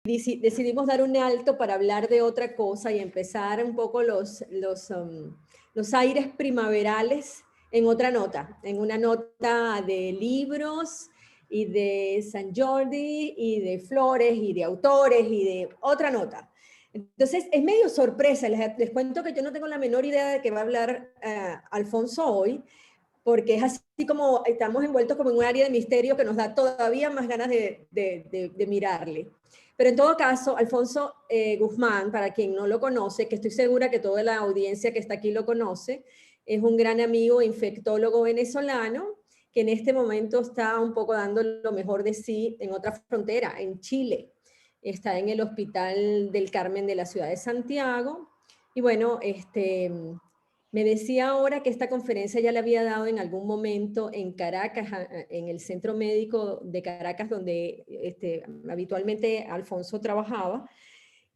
decidimos dar un alto para hablar de otra cosa y empezar un poco los aires primaverales en otra nota, en una nota de libros y de San Jordi y de flores y de autores y de otra nota. Entonces, es medio sorpresa. Les cuento que yo no tengo la menor idea de qué va a hablar Alfonso hoy, porque es así como estamos envueltos como en un área de misterio que nos da todavía más ganas de mirarle. Pero en todo caso, Alfonso Guzmán, para quien no lo conoce, que estoy segura que toda la audiencia que está aquí lo conoce, es un gran amigo infectólogo venezolano que en este momento está un poco dando lo mejor de sí en otra frontera, en Chile. Está en el Hospital del Carmen de la ciudad de Santiago. Y bueno, me decía ahora que esta conferencia ya le había dado en algún momento en Caracas, en el centro médico de Caracas, donde habitualmente Alfonso trabajaba.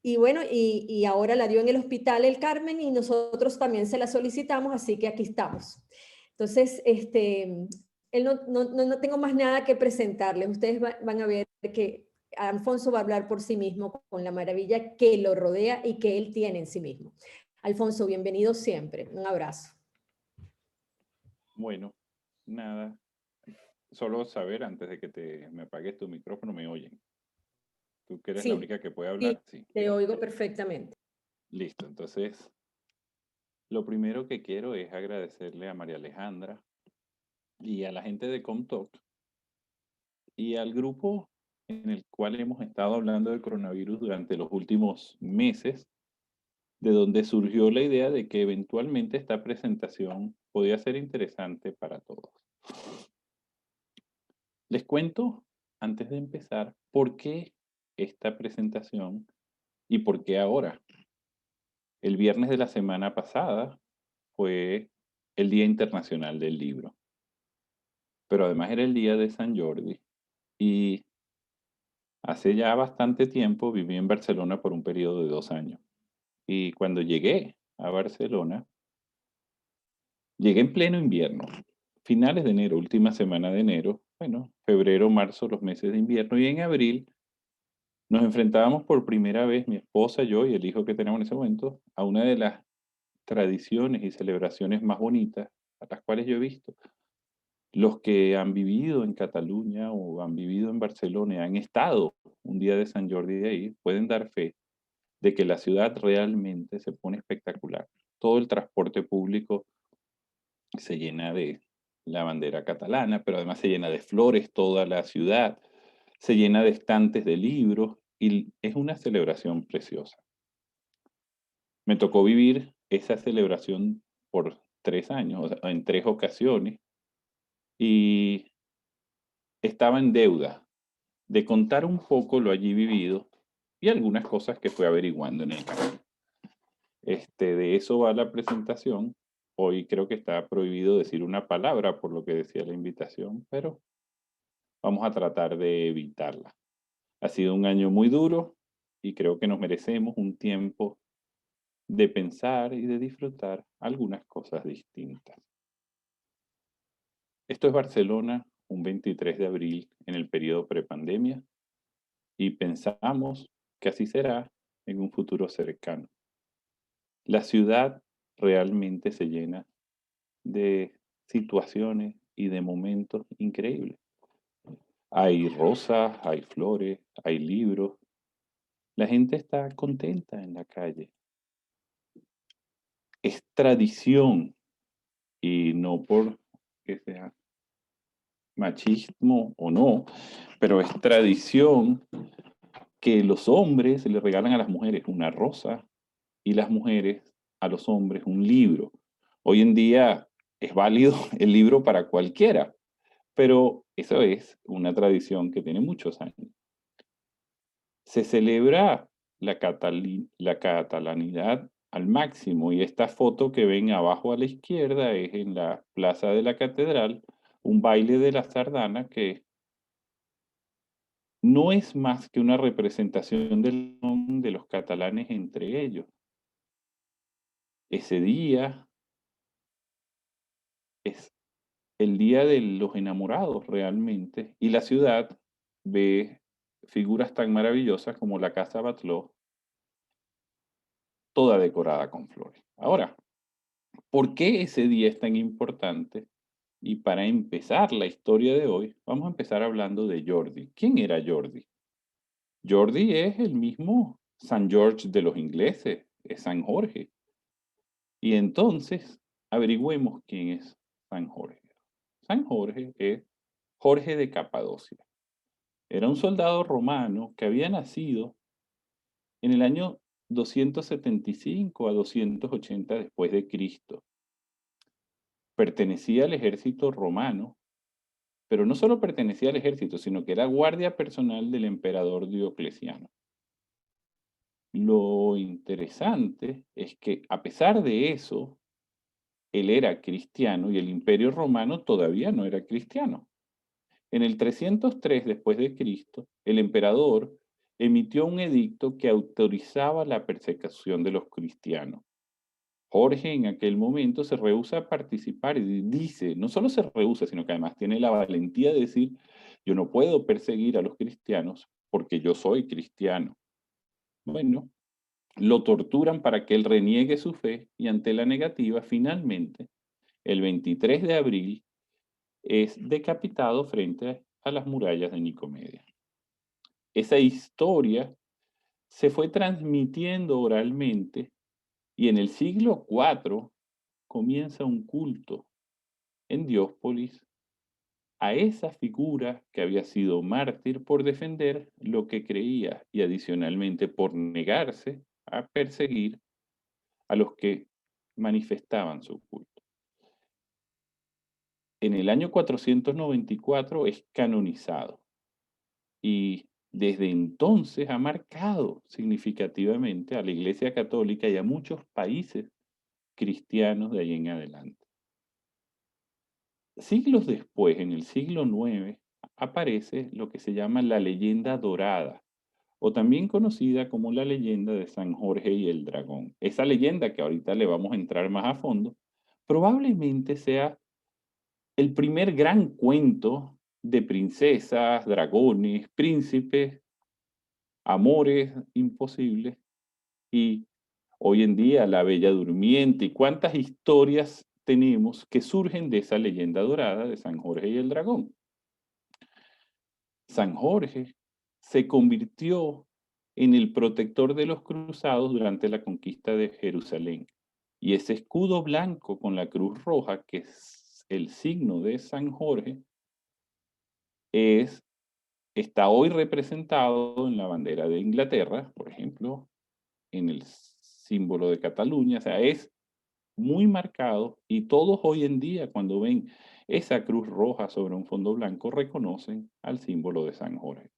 Y bueno, y ahora la dio en el Hospital El Carmen y nosotros también se la solicitamos, así que aquí estamos. Entonces, él no tengo más nada que presentarles. Ustedes van a ver que Alfonso va a hablar por sí mismo con la maravilla que lo rodea y que él tiene en sí mismo. Alfonso, bienvenido siempre. Un abrazo. Bueno, nada, solo saber antes de que me apagues tu micrófono, ¿me oyen? ¿Tú que eres la Sí, única que puede sí, hablar? Sí. te oigo perfectamente. Listo, entonces, lo primero que quiero es agradecerle a María Alejandra y a la gente de Comtalk y al grupo en el cual hemos estado hablando de coronavirus durante los últimos meses, de donde surgió la idea de que eventualmente esta presentación podía ser interesante para todos. Les cuento, antes de empezar, por qué esta presentación y por qué ahora. El viernes de la semana pasada fue el Día Internacional del Libro, pero además era el día de San Jordi y hace ya bastante tiempo viví en Barcelona por un periodo de 2 años. Y cuando llegué a Barcelona, llegué en pleno invierno, finales de enero, última semana de enero, bueno, febrero, marzo, los meses de invierno, y en abril nos enfrentábamos por primera vez, mi esposa, yo y el hijo que tenemos en ese momento, a una de las tradiciones y celebraciones más bonitas a las cuales yo he visto. Los que han vivido en Cataluña o han vivido en Barcelona y han estado un día de San Jordi de ahí, pueden dar fe de que la ciudad realmente se pone espectacular. Todo el transporte público se llena de la bandera catalana, pero además se llena de flores toda la ciudad, se llena de estantes de libros y es una celebración preciosa. Me tocó vivir esa celebración por 3 años, o sea, en 3 ocasiones, y estaba en deuda de contar un poco lo allí vivido y algunas cosas que fui averiguando en el camino. De eso va la presentación. Hoy creo que está prohibido decir una palabra por lo que decía la invitación, pero vamos a tratar de evitarla. Ha sido un año muy duro y creo que nos merecemos un tiempo de pensar y de disfrutar algunas cosas distintas. Esto es Barcelona, un 23 de abril en el periodo prepandemia y pensamos que así será en un futuro cercano. La ciudad realmente se llena de situaciones y de momentos increíbles. Hay rosas, hay flores, hay libros. La gente está contenta en la calle. Es tradición y no por que sea machismo o no, pero es tradición que los hombres le regalan a las mujeres una rosa y las mujeres a los hombres un libro. Hoy en día es válido el libro para cualquiera, pero eso es una tradición que tiene muchos años. Se celebra la catalanidad al máximo y esta foto que ven abajo a la izquierda es en la plaza de la catedral, un baile de la sardana que no es más que una representación de los catalanes entre ellos. Ese día es el día de los enamorados realmente y la ciudad ve figuras tan maravillosas como la Casa Batlló, toda decorada con flores. Ahora, ¿por qué ese día es tan importante? Y para empezar la historia de hoy, vamos a empezar hablando de Jordi. ¿Quién era Jordi? Jordi es el mismo San George de los ingleses, es San Jorge. Y entonces, averigüemos quién es San Jorge. San Jorge es Jorge de Capadocia. Era un soldado romano que había nacido en el año 275 a 280 después de Cristo. Pertenecía al ejército romano, pero no solo pertenecía al ejército, sino que era guardia personal del emperador Diocleciano. Lo interesante es que a pesar de eso, él era cristiano y el imperio romano todavía no era cristiano. En el 303 después de Cristo, el emperador emitió un edicto que autorizaba la persecución de los cristianos. Jorge en aquel momento se rehúsa a participar y dice, no solo se rehúsa, sino que además tiene la valentía de decir, yo no puedo perseguir a los cristianos porque yo soy cristiano. Bueno, lo torturan para que él reniegue su fe y ante la negativa, finalmente, el 23 de abril, es decapitado frente a las murallas de Nicomedia. Esa historia se fue transmitiendo oralmente y en el siglo IV comienza un culto en Diospolis a esa figura que había sido mártir por defender lo que creía y adicionalmente por negarse a perseguir a los que manifestaban su culto. En el año 494 es canonizado y desde entonces ha marcado significativamente a la Iglesia Católica y a muchos países cristianos de ahí en adelante. Siglos después, en el siglo IX, aparece lo que se llama la leyenda dorada, o también conocida como la leyenda de San Jorge y el dragón. Esa leyenda, que ahorita le vamos a entrar más a fondo, probablemente sea el primer gran cuento de princesas, dragones, príncipes, amores imposibles y hoy en día La Bella Durmiente y cuántas historias tenemos que surgen de esa leyenda dorada de San Jorge y el dragón. San Jorge se convirtió en el protector de los cruzados durante la conquista de Jerusalén. Y ese escudo blanco con la cruz roja, que es el signo de San Jorge, está hoy representado en la bandera de Inglaterra, por ejemplo, en el símbolo de Cataluña. O sea, es muy marcado y todos hoy en día cuando ven esa cruz roja sobre un fondo blanco reconocen al símbolo de San Jorge.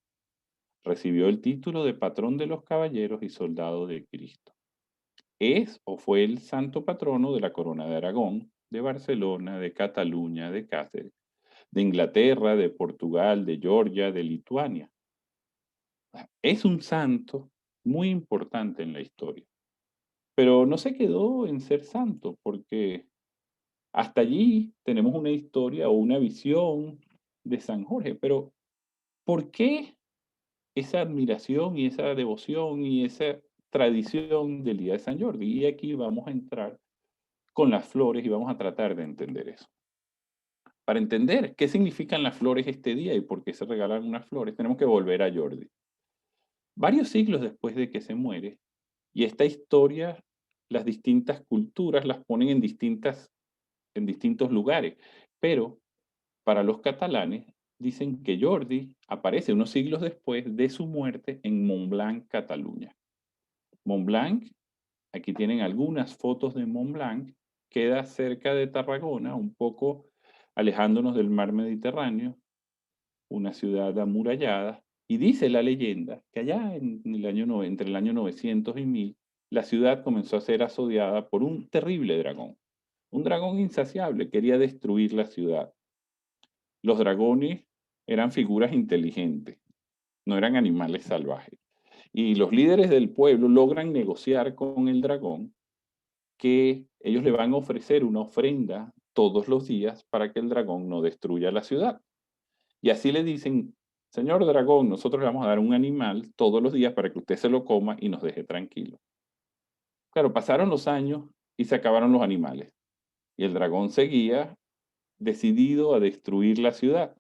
Recibió el título de patrón de los caballeros y soldado de Cristo. Es o fue el santo patrono de la Corona de Aragón, de Barcelona, de Cataluña, de Cáceres, de Inglaterra, de Portugal, de Georgia, de Lituania. Es un santo muy importante en la historia, pero no se quedó en ser santo, porque hasta allí tenemos una historia o una visión de San Jorge, pero ¿por qué esa admiración y esa devoción y esa tradición del Día de San Jordi? Y aquí vamos a entrar con las flores y vamos a tratar de entender eso. Para entender qué significan las flores este día y por qué se regalan unas flores, tenemos que volver a Jordi. Varios siglos después de que se muere, y esta historia, las distintas culturas las ponen en distintos lugares, pero para los catalanes dicen que Jordi aparece unos siglos después de su muerte en Montblanc, Cataluña. Montblanc, aquí tienen algunas fotos de Montblanc, queda cerca de Tarragona, un poco alejándonos del mar Mediterráneo, una ciudad amurallada, y dice la leyenda que allá entre el año 900 y 1000, la ciudad comenzó a ser asediada por un terrible dragón. Un dragón insaciable quería destruir la ciudad. Los dragones eran figuras inteligentes, no eran animales salvajes. Y los líderes del pueblo logran negociar con el dragón que ellos le van a ofrecer una ofrenda todos los días para que el dragón no destruya la ciudad. Y así le dicen, señor dragón, nosotros le vamos a dar un animal todos los días para que usted se lo coma y nos deje tranquilo. Claro, pasaron los años y se acabaron los animales. Y el dragón seguía decidido a destruir la ciudad.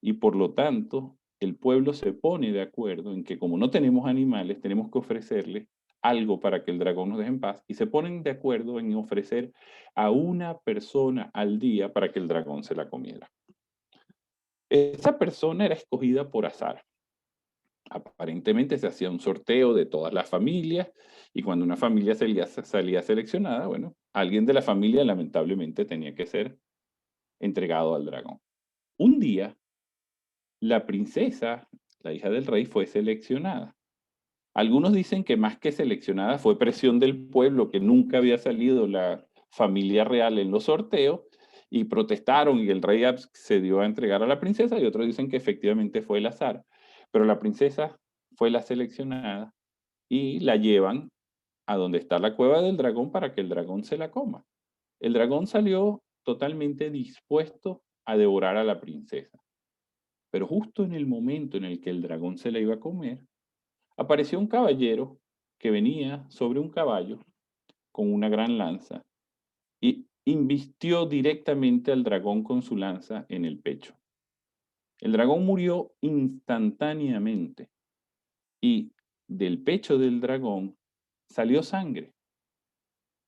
Y por lo tanto, el pueblo se pone de acuerdo en que como no tenemos animales, tenemos que ofrecerle algo para que el dragón nos deje en paz. Y se ponen de acuerdo en ofrecer a una persona al día para que el dragón se la comiera. Esa persona era escogida por azar. Aparentemente se hacía un sorteo de todas las familias y cuando una familia salía seleccionada, bueno, alguien de la familia lamentablemente tenía que ser entregado al dragón. Un día, la princesa, la hija del rey, fue seleccionada. Algunos dicen que más que seleccionada fue presión del pueblo, que nunca había salido la familia real en los sorteos y protestaron y el rey accedió a entregar a la princesa y otros dicen que efectivamente fue el azar. Pero la princesa fue la seleccionada y la llevan a donde está la cueva del dragón para que el dragón se la coma. El dragón salió totalmente dispuesto a devorar a la princesa. Pero justo en el momento en el que el dragón se la iba a comer, apareció un caballero que venía sobre un caballo con una gran lanza y invistió directamente al dragón con su lanza en el pecho. El dragón murió instantáneamente y del pecho del dragón salió sangre.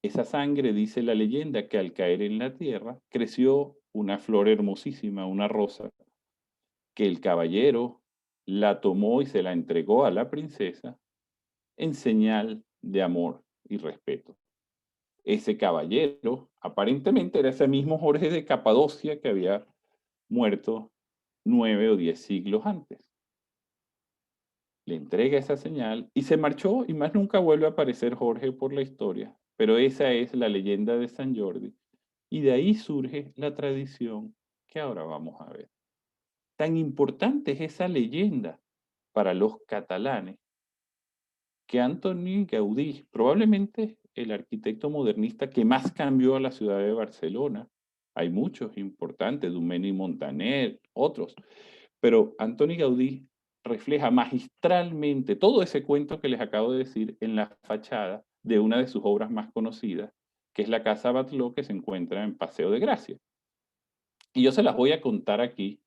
Esa sangre, dice la leyenda, que al caer en la tierra creció una flor hermosísima, una rosa, que el caballero la tomó y se la entregó a la princesa en señal de amor y respeto. Ese caballero aparentemente era ese mismo Jorge de Capadocia que había muerto 9 o 10 siglos antes. Le entrega esa señal y se marchó y más nunca vuelve a aparecer Jorge por la historia. Pero esa es la leyenda de San Jordi y de ahí surge la tradición que ahora vamos a ver. Tan importante es esa leyenda para los catalanes que Antoni Gaudí, probablemente el arquitecto modernista que más cambió a la ciudad de Barcelona, hay muchos importantes, Domènec Montaner, otros, pero Antoni Gaudí refleja magistralmente todo ese cuento que les acabo de decir en la fachada de una de sus obras más conocidas, que es la Casa Batlló, que se encuentra en Paseo de Gracia. Y yo se las voy a contar aquí.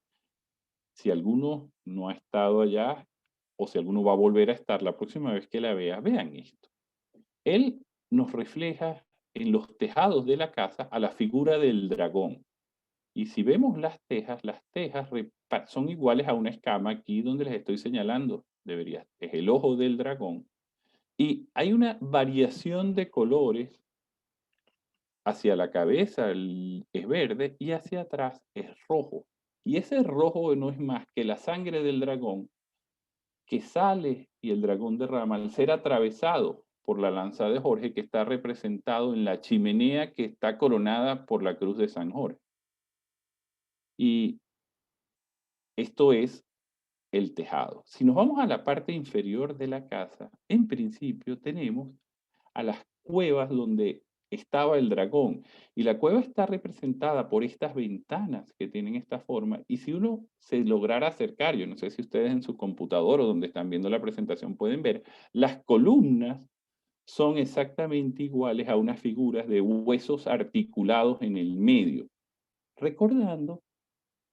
Si alguno no ha estado allá o si alguno va a volver a estar la próxima vez que la vea, vean esto. Él nos refleja en los tejados de la casa a la figura del dragón. Y si vemos las tejas son iguales a una escama aquí donde les estoy señalando. Es el ojo del dragón. Y hay una variación de colores. Hacia la cabeza es verde y hacia atrás es rojo. Y ese rojo no es más que la sangre del dragón que sale y el dragón derrama al ser atravesado por la lanza de Jorge, que está representado en la chimenea que está coronada por la cruz de San Jorge. Y esto es el tejado. Si nos vamos a la parte inferior de la casa, en principio tenemos a las cuevas donde estaba el dragón. Y la cueva está representada por estas ventanas que tienen esta forma. Y si uno se lograra acercar, yo no sé si ustedes en su computador o donde están viendo la presentación pueden ver, las columnas son exactamente iguales a unas figuras de huesos articulados en el medio, recordando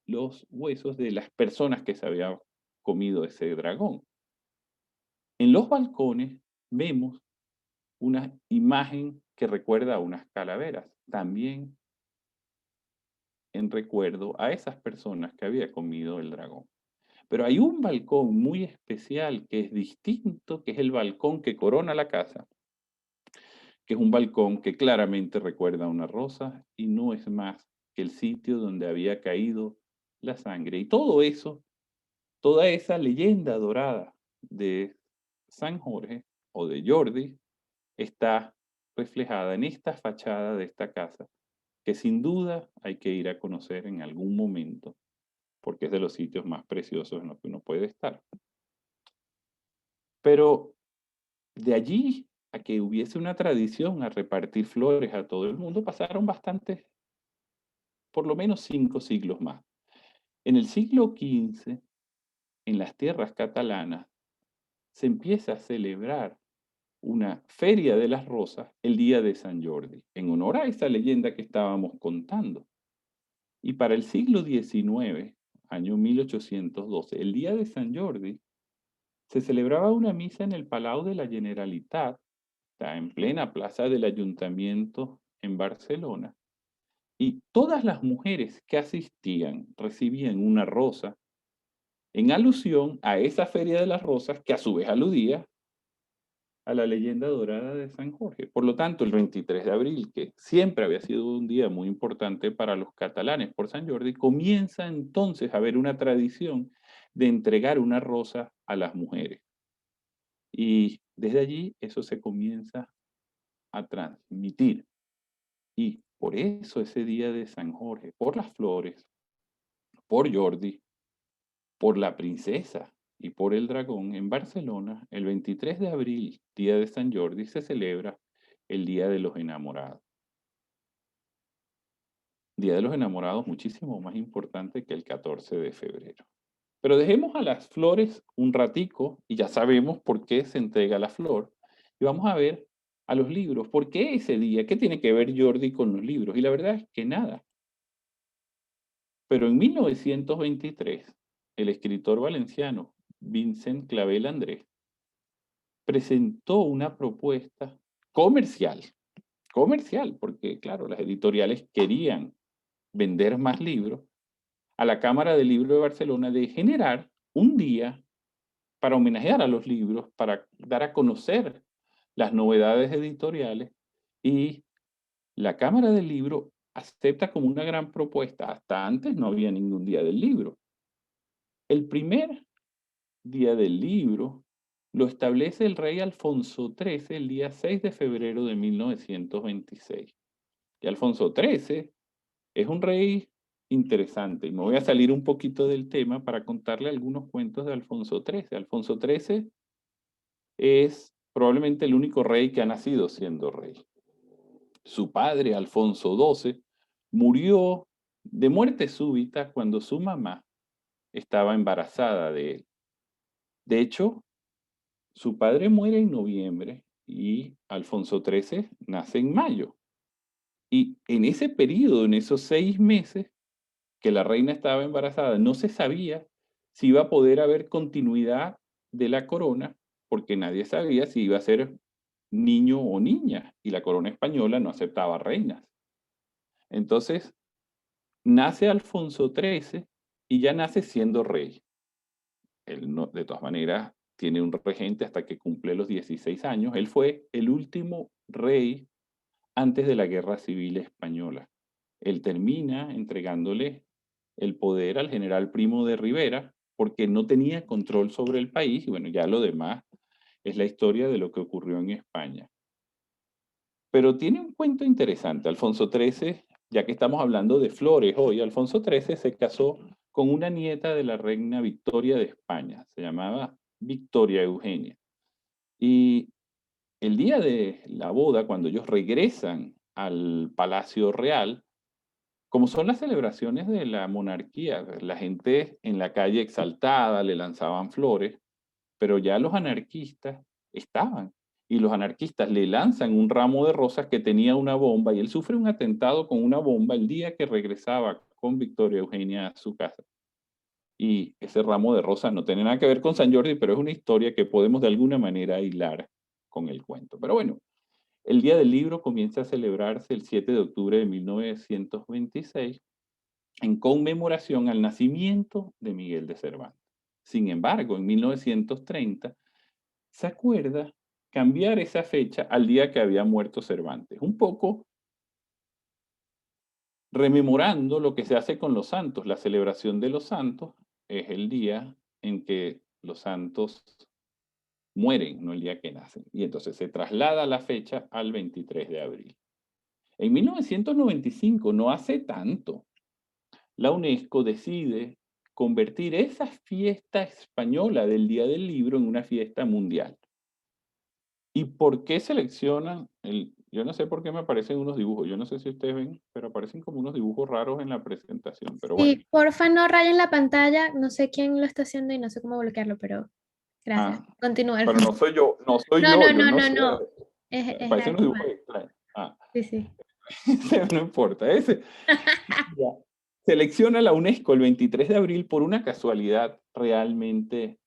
los huesos de las personas que se había comido ese dragón. En los balcones vemos una imagen que recuerda a unas calaveras, también en recuerdo a esas personas que había comido el dragón. Pero hay un balcón muy especial que es distinto, que es el balcón que corona la casa, que es un balcón que claramente recuerda a una rosa y no es más que el sitio donde había caído la sangre. Y todo eso, toda esa leyenda dorada de San Jorge o de Jordi, está reflejada en esta fachada de esta casa, que sin duda hay que ir a conocer en algún momento, porque es de los sitios más preciosos en los que uno puede estar. Pero de allí a que hubiese una tradición a repartir flores a todo el mundo, pasaron bastantes, por lo menos 5 siglos más. En el siglo XV en las tierras catalanas se empieza a celebrar una feria de las rosas el día de San Jordi, en honor a esa leyenda que estábamos contando. Y para el siglo XIX, año 1812, el día de San Jordi, se celebraba una misa en el Palau de la Generalitat, está en plena plaza del Ayuntamiento en Barcelona, y todas las mujeres que asistían recibían una rosa en alusión a esa feria de las rosas que a su vez aludía a la leyenda dorada de San Jorge. Por lo tanto, el 23 de abril, que siempre había sido un día muy importante para los catalanes por San Jordi, comienza entonces a haber una tradición de entregar una rosa a las mujeres. Y desde allí eso se comienza a transmitir. Y por eso ese día de San Jorge, por las flores, por Jordi, por la princesa y por el dragón, en Barcelona, el 23 de abril, día de San Jordi, se celebra el Día de los Enamorados. Día de los Enamorados muchísimo más importante que el 14 de febrero. Pero dejemos a las flores un ratico y ya sabemos por qué se entrega la flor. Y vamos a ver a los libros. ¿Por qué ese día? ¿Qué tiene que ver Jordi con los libros? Y la verdad es que nada. Pero en 1923, el escritor valenciano Vincent Clavel Andrés presentó una propuesta comercial, comercial, porque claro, las editoriales querían vender más libros, a la Cámara del Libro de Barcelona de generar un día para homenajear a los libros, para dar a conocer las novedades editoriales, y la Cámara del Libro acepta como una gran propuesta. Hasta antes no había ningún día del libro. El primer día del libro lo establece el rey Alfonso XIII el día 6 de febrero de 1926. Y Alfonso XIII es un rey interesante, y me voy a salir un poquito del tema para contarle algunos cuentos de Alfonso XIII. Alfonso XIII es probablemente el único rey que ha nacido siendo rey. Su padre, Alfonso XII, murió de muerte súbita cuando su mamá estaba embarazada de él. De hecho, su padre muere en noviembre y Alfonso XIII nace en mayo. Y en ese periodo, en esos 6 meses que la reina estaba embarazada, no se sabía si iba a poder haber continuidad de la corona, porque nadie sabía si iba a ser niño o niña, y la corona española no aceptaba reinas. Entonces, nace Alfonso XIII y ya nace siendo rey. Él no, de todas maneras, tiene un regente hasta que cumple los 16 años. Él fue el último rey antes de la Guerra Civil Española. Él termina entregándole el poder al general Primo de Rivera porque no tenía control sobre el país, y bueno, ya lo demás es la historia de lo que ocurrió en España. Pero tiene un cuento interesante. Alfonso XIII, ya que estamos hablando de flores hoy, Alfonso XIII se casó con una nieta de la reina Victoria de España. Se llamaba Victoria Eugenia. Y el día de la boda, cuando ellos regresan al Palacio Real, como son las celebraciones de la monarquía, la gente en la calle exaltada, le lanzaban flores, pero ya los anarquistas estaban. Y los anarquistas le lanzan un ramo de rosas que tenía una bomba, y él sufre un atentado con una bomba el día que regresaba con Victoria Eugenia a su casa. Y ese ramo de rosas no tiene nada que ver con San Jordi, pero es una historia que podemos de alguna manera hilar con el cuento. Pero bueno, el Día del Libro comienza a celebrarse el 7 de octubre de 1926 en conmemoración al nacimiento de Miguel de Cervantes. Sin embargo, en 1930 se acuerda cambiar esa fecha al día que había muerto Cervantes, un poco rememorando lo que se hace con los santos. La celebración de los santos es el día en que los santos mueren, no el día que nacen. Y entonces se traslada la fecha al 23 de abril. En 1995, no hace tanto, la UNESCO decide convertir esa fiesta española del Día del Libro en una fiesta mundial. ¿Y por qué seleccionan yo no sé por qué me aparecen unos dibujos, yo no sé si ustedes ven, pero aparecen como unos dibujos raros en la presentación, pero bueno. Sí, porfa, no rayen la pantalla. No sé quién lo está haciendo y no sé cómo bloquearlo, pero gracias. Ah, Continúen. pero no soy No, yo, no, yo no, no no, sé, no. Es parecen unos alguien dibujos más. extraños. Ah, Sí, sí. no importa, ese. Ya. Selecciona la UNESCO el 23 de abril por una casualidad realmente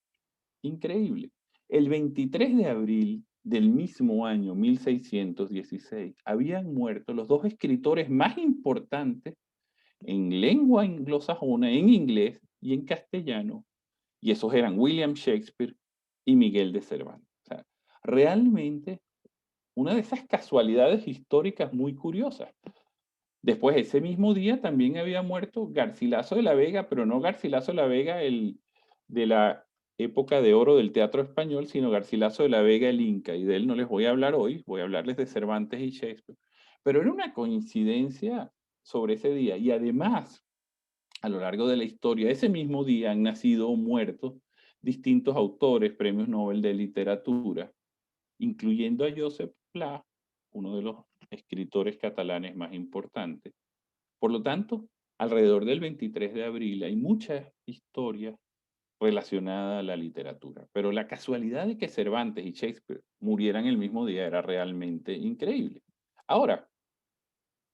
increíble. El 23 de abril del mismo año 1616 habían muerto los dos escritores más importantes en lengua anglosajona, en inglés y en castellano, y esos eran William Shakespeare y Miguel de Cervantes. O sea, realmente una de esas casualidades históricas muy curiosas. Después, ese mismo día también había muerto Garcilaso de la Vega, pero no Garcilaso de la Vega, el de la época de oro del teatro español, sino Garcilaso de la Vega, el Inca, y de él no les voy a hablar hoy, voy a hablarles de Cervantes y Shakespeare. Pero era una coincidencia sobre ese día, y además, a lo largo de la historia, ese mismo día han nacido o muerto distintos autores, premios Nobel de literatura, incluyendo a Josep Pla, uno de los escritores catalanes más importantes. Por lo tanto, alrededor del 23 de abril hay muchas historias relacionadas a la literatura, pero la casualidad de que Cervantes y Shakespeare murieran el mismo día era realmente increíble. Ahora,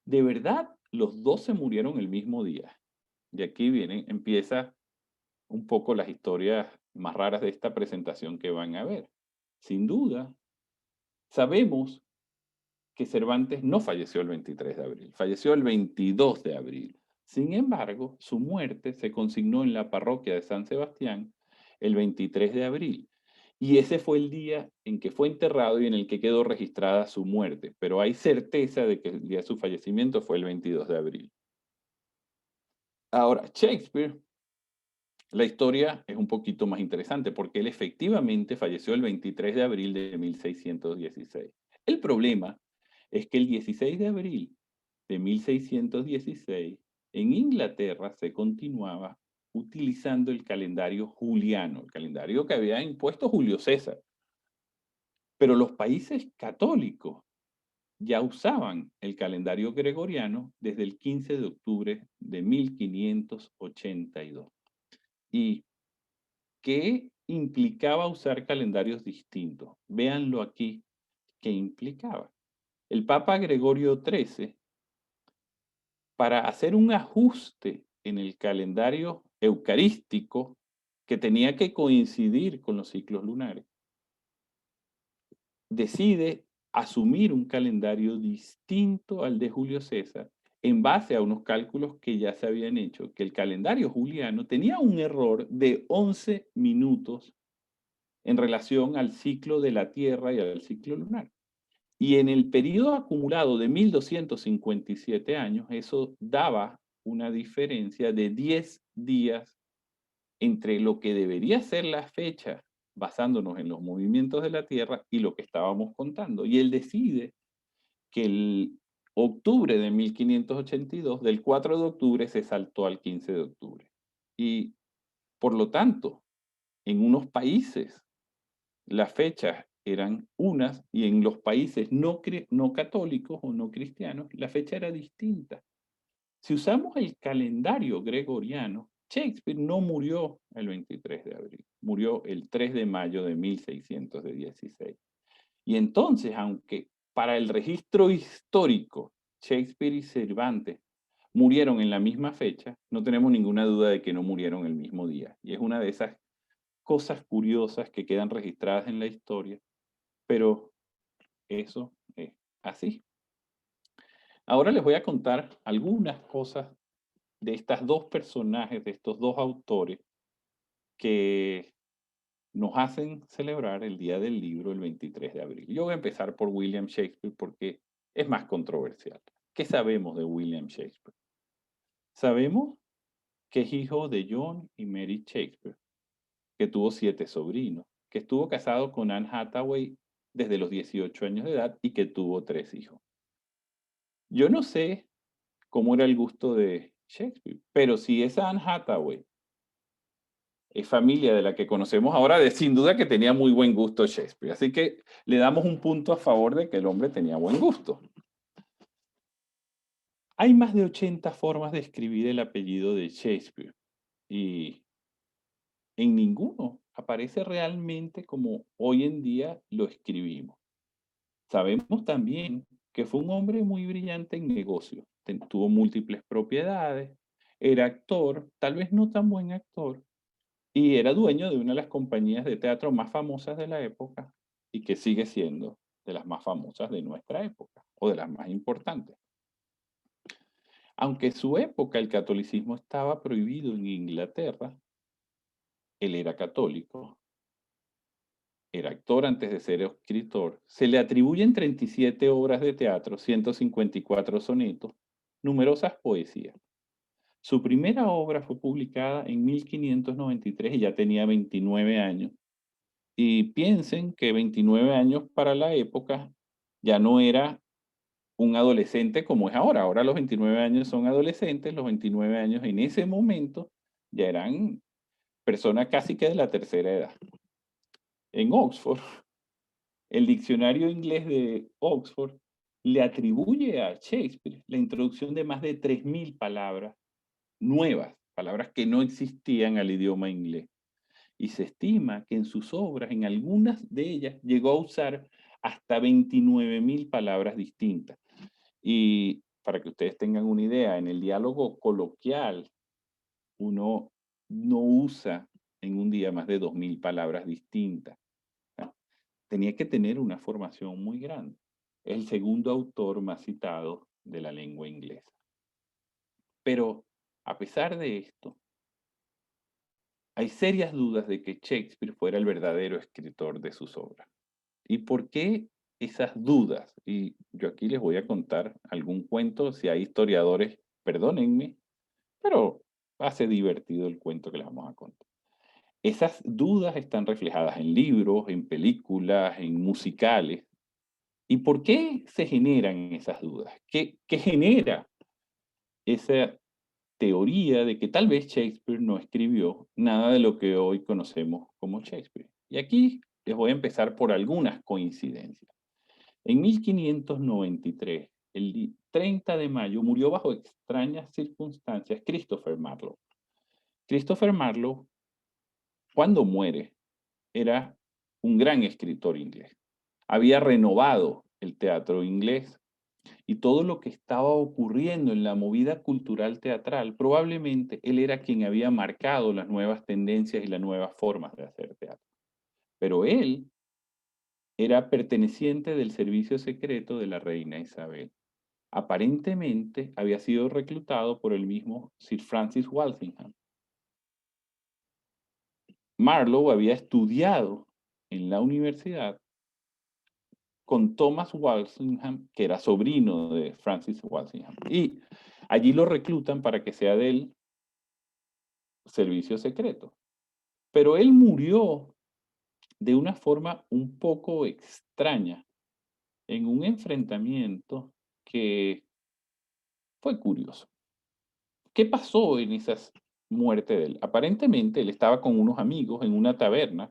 de verdad, los dos se murieron el mismo día. Y aquí empieza un poco las historias más raras de esta presentación que van a ver. Sin duda, sabemos que Cervantes no falleció el 23 de abril, falleció el 22 de abril. Sin embargo, su muerte se consignó en la parroquia de San Sebastián el 23 de abril. Y ese fue el día en que fue enterrado y en el que quedó registrada su muerte. Pero hay certeza de que el día de su fallecimiento fue el 22 de abril. Ahora, Shakespeare, la historia es un poquito más interesante porque él efectivamente falleció el 23 de abril de 1616. El problema es que el 16 de abril de 1616, en Inglaterra se continuaba utilizando el calendario juliano, el calendario que había impuesto Julio César. Pero los países católicos ya usaban el calendario gregoriano desde el 15 de octubre de 1582. ¿Y qué implicaba usar calendarios distintos? Véanlo aquí, ¿qué implicaba? El Papa Gregorio XIII, para hacer un ajuste en el calendario eucarístico que tenía que coincidir con los ciclos lunares, decide asumir un calendario distinto al de Julio César en base a unos cálculos que ya se habían hecho, que el calendario juliano tenía un error de 11 minutos en relación al ciclo de la Tierra y al ciclo lunar. Y en el periodo acumulado de 1257 años, eso daba una diferencia de 10 días entre lo que debería ser la fecha, basándonos en los movimientos de la Tierra, y lo que estábamos contando. Y él decide que el octubre de 1582, del 4 de octubre, se saltó al 15 de octubre. Y por lo tanto, en unos países las fechas eran unas y en los países no católicos o no cristianos la fecha era distinta. Si usamos el calendario gregoriano, Shakespeare no murió el 23 de abril, murió el 3 de mayo de 1616. Y entonces, aunque para el registro histórico Shakespeare y Cervantes murieron en la misma fecha, no tenemos ninguna duda de que no murieron el mismo día. Y es una de esas cosas curiosas que quedan registradas en la historia, pero eso es así. Ahora les voy a contar algunas cosas de estas dos personajes, de estos dos autores que nos hacen celebrar el Día del Libro el 23 de abril. Yo voy a empezar por William Shakespeare porque es más controversial. ¿Qué sabemos de William Shakespeare? Sabemos que es hijo de John y Mary Shakespeare, que tuvo 7 sobrinos, que estuvo casado con Anne Hathaway desde los 18 años de edad y que tuvo 3 hijos. Yo no sé cómo era el gusto de Shakespeare, pero si esa Anne Hathaway es familia de la que conocemos ahora, de sin duda que tenía muy buen gusto Shakespeare. Así que le damos un punto a favor de que el hombre tenía buen gusto. Hay más de 80 formas de escribir el apellido de Shakespeare y en ninguno aparece realmente como hoy en día lo escribimos. Sabemos también que fue un hombre muy brillante en negocios, tuvo múltiples propiedades, era actor, tal vez no tan buen actor, y era dueño de una de las compañías de teatro más famosas de la época y que sigue siendo de las más famosas de nuestra época o de las más importantes. Aunque en su época el catolicismo estaba prohibido en Inglaterra, él era católico, era actor antes de ser escritor, se le atribuyen 37 obras de teatro, 154 sonetos, numerosas poesías. Su primera obra fue publicada en 1593 y ya tenía 29 años. Y piensen que 29 años para la época ya no era un adolescente como es ahora. Ahora los 29 años son adolescentes, los 29 años en ese momento ya eran personas casi que de la tercera edad. En Oxford, el diccionario inglés de Oxford le atribuye a Shakespeare la introducción de más de 3.000 palabras nuevas, palabras que no existían al idioma inglés. Y se estima que en sus obras, en algunas de ellas, llegó a usar hasta 29.000 palabras distintas. Y para que ustedes tengan una idea, en el diálogo coloquial, uno no usa en un día más de 2.000 palabras distintas. Tenía que tener una formación muy grande. Es el segundo autor más citado de la lengua inglesa. Pero a pesar de esto, hay serias dudas de que Shakespeare fuera el verdadero escritor de sus obras. ¿Y por qué esas dudas? Y yo aquí les voy a contar algún cuento, si hay historiadores, perdónenme, pero hace divertido el cuento que les vamos a contar. Esas dudas están reflejadas en libros, en películas, en musicales. ¿Y por qué se generan esas dudas? ¿Qué genera esa teoría de que tal vez Shakespeare no escribió nada de lo que hoy conocemos como Shakespeare? Y aquí les voy a empezar por algunas coincidencias. En 1593, el 30 de mayo, murió bajo extrañas circunstancias Christopher Marlowe. Christopher Marlowe, cuando muere, era un gran escritor inglés. Había renovado el teatro inglés y todo lo que estaba ocurriendo en la movida cultural teatral, probablemente él era quien había marcado las nuevas tendencias y las nuevas formas de hacer teatro. Pero él era perteneciente del servicio secreto de la reina Isabel. Aparentemente había sido reclutado por el mismo Sir Francis Walsingham. Marlowe había estudiado en la universidad con Thomas Walsingham, que era sobrino de Francis Walsingham. Y allí lo reclutan para que sea del servicio secreto. Pero él murió de una forma un poco extraña en un enfrentamiento que fue curioso. ¿Qué pasó en esa muerte de él? Aparentemente él estaba con unos amigos en una taberna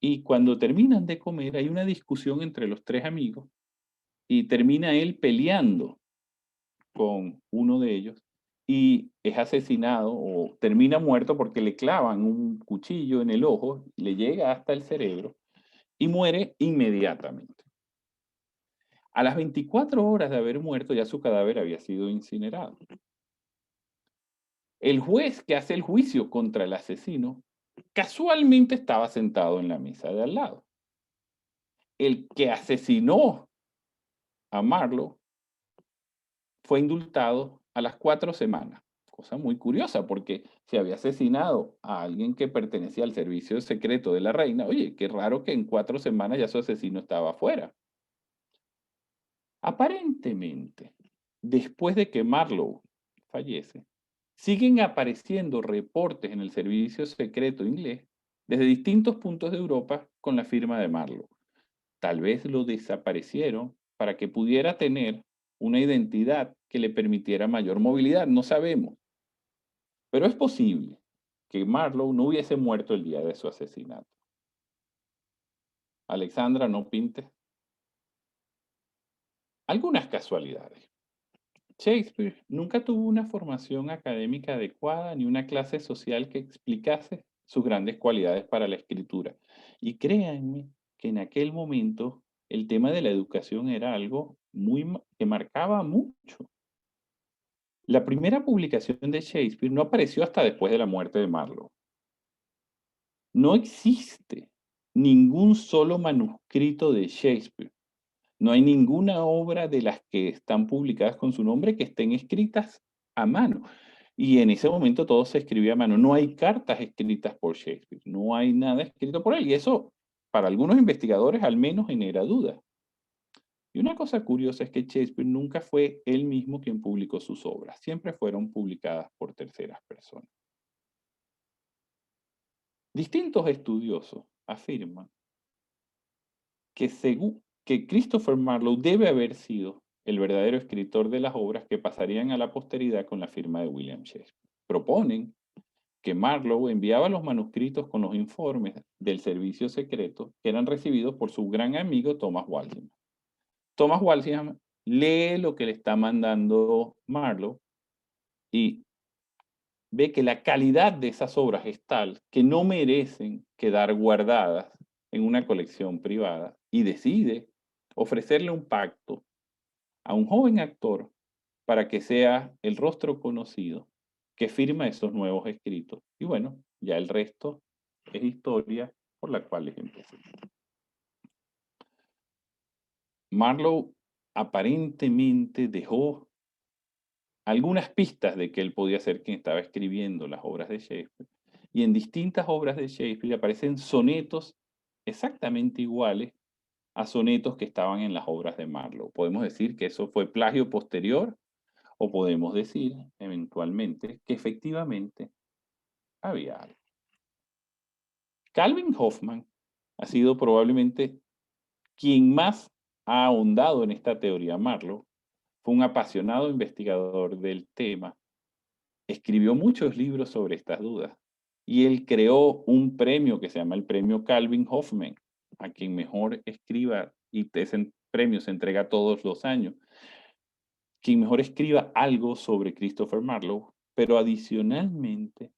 y cuando terminan de comer hay una discusión entre los tres amigos y termina él peleando con uno de ellos y es asesinado o termina muerto porque le clavan un cuchillo en el ojo, le llega hasta el cerebro y muere inmediatamente. A las 24 horas de haber muerto ya su cadáver había sido incinerado. El juez que hace el juicio contra el asesino casualmente estaba sentado en la mesa de al lado. El que asesinó a Marlowe fue indultado a las 4 semanas. Cosa muy curiosa porque se había asesinado a alguien que pertenecía al servicio secreto de la reina. Oye, qué raro que en 4 semanas ya su asesino estaba afuera. Aparentemente, después de que Marlowe fallece, siguen apareciendo reportes en el servicio secreto inglés desde distintos puntos de Europa con la firma de Marlowe. Tal vez lo desaparecieron para que pudiera tener una identidad que le permitiera mayor movilidad, no sabemos. Pero es posible que Marlowe no hubiese muerto el día de su asesinato. Alexandra, no pintes. Algunas casualidades. Shakespeare nunca tuvo una formación académica adecuada ni una clase social que explicase sus grandes cualidades para la escritura. Y créanme que en aquel momento el tema de la educación era algo que marcaba mucho. La primera publicación de Shakespeare no apareció hasta después de la muerte de Marlowe. No existe ningún solo manuscrito de Shakespeare. No hay ninguna obra de las que están publicadas con su nombre que estén escritas a mano. Y en ese momento todo se escribía a mano. No hay cartas escritas por Shakespeare. No hay nada escrito por él. Y eso, para algunos investigadores, al menos genera dudas. Y una cosa curiosa es que Shakespeare nunca fue él mismo quien publicó sus obras. Siempre fueron publicadas por terceras personas. Distintos estudiosos afirman que Christopher Marlowe debe haber sido el verdadero escritor de las obras que pasarían a la posteridad con la firma de William Shakespeare. Proponen que Marlowe enviaba los manuscritos con los informes del servicio secreto que eran recibidos por su gran amigo Thomas Walsingham. Thomas Walsingham lee lo que le está mandando Marlowe y ve que la calidad de esas obras es tal que no merecen quedar guardadas en una colección privada y decide ofrecerle un pacto a un joven actor para que sea el rostro conocido que firma esos nuevos escritos. Y bueno, ya el resto es historia por la cual les empecé. Marlowe aparentemente dejó algunas pistas de que él podía ser quien estaba escribiendo las obras de Shakespeare. Y en distintas obras de Shakespeare aparecen sonetos exactamente iguales a sonetos que estaban en las obras de Marlowe. Podemos decir que eso fue plagio posterior o podemos decir eventualmente que efectivamente había algo. Calvin Hoffman ha sido probablemente quien más ha ahondado en esta teoría Marlowe. Fue un apasionado investigador del tema. Escribió muchos libros sobre estas dudas y él creó un premio que se llama el premio Calvin Hoffman, a quien mejor escriba, y ese premio se entrega todos los años, quien mejor escriba algo sobre Christopher Marlowe, pero adicionalmente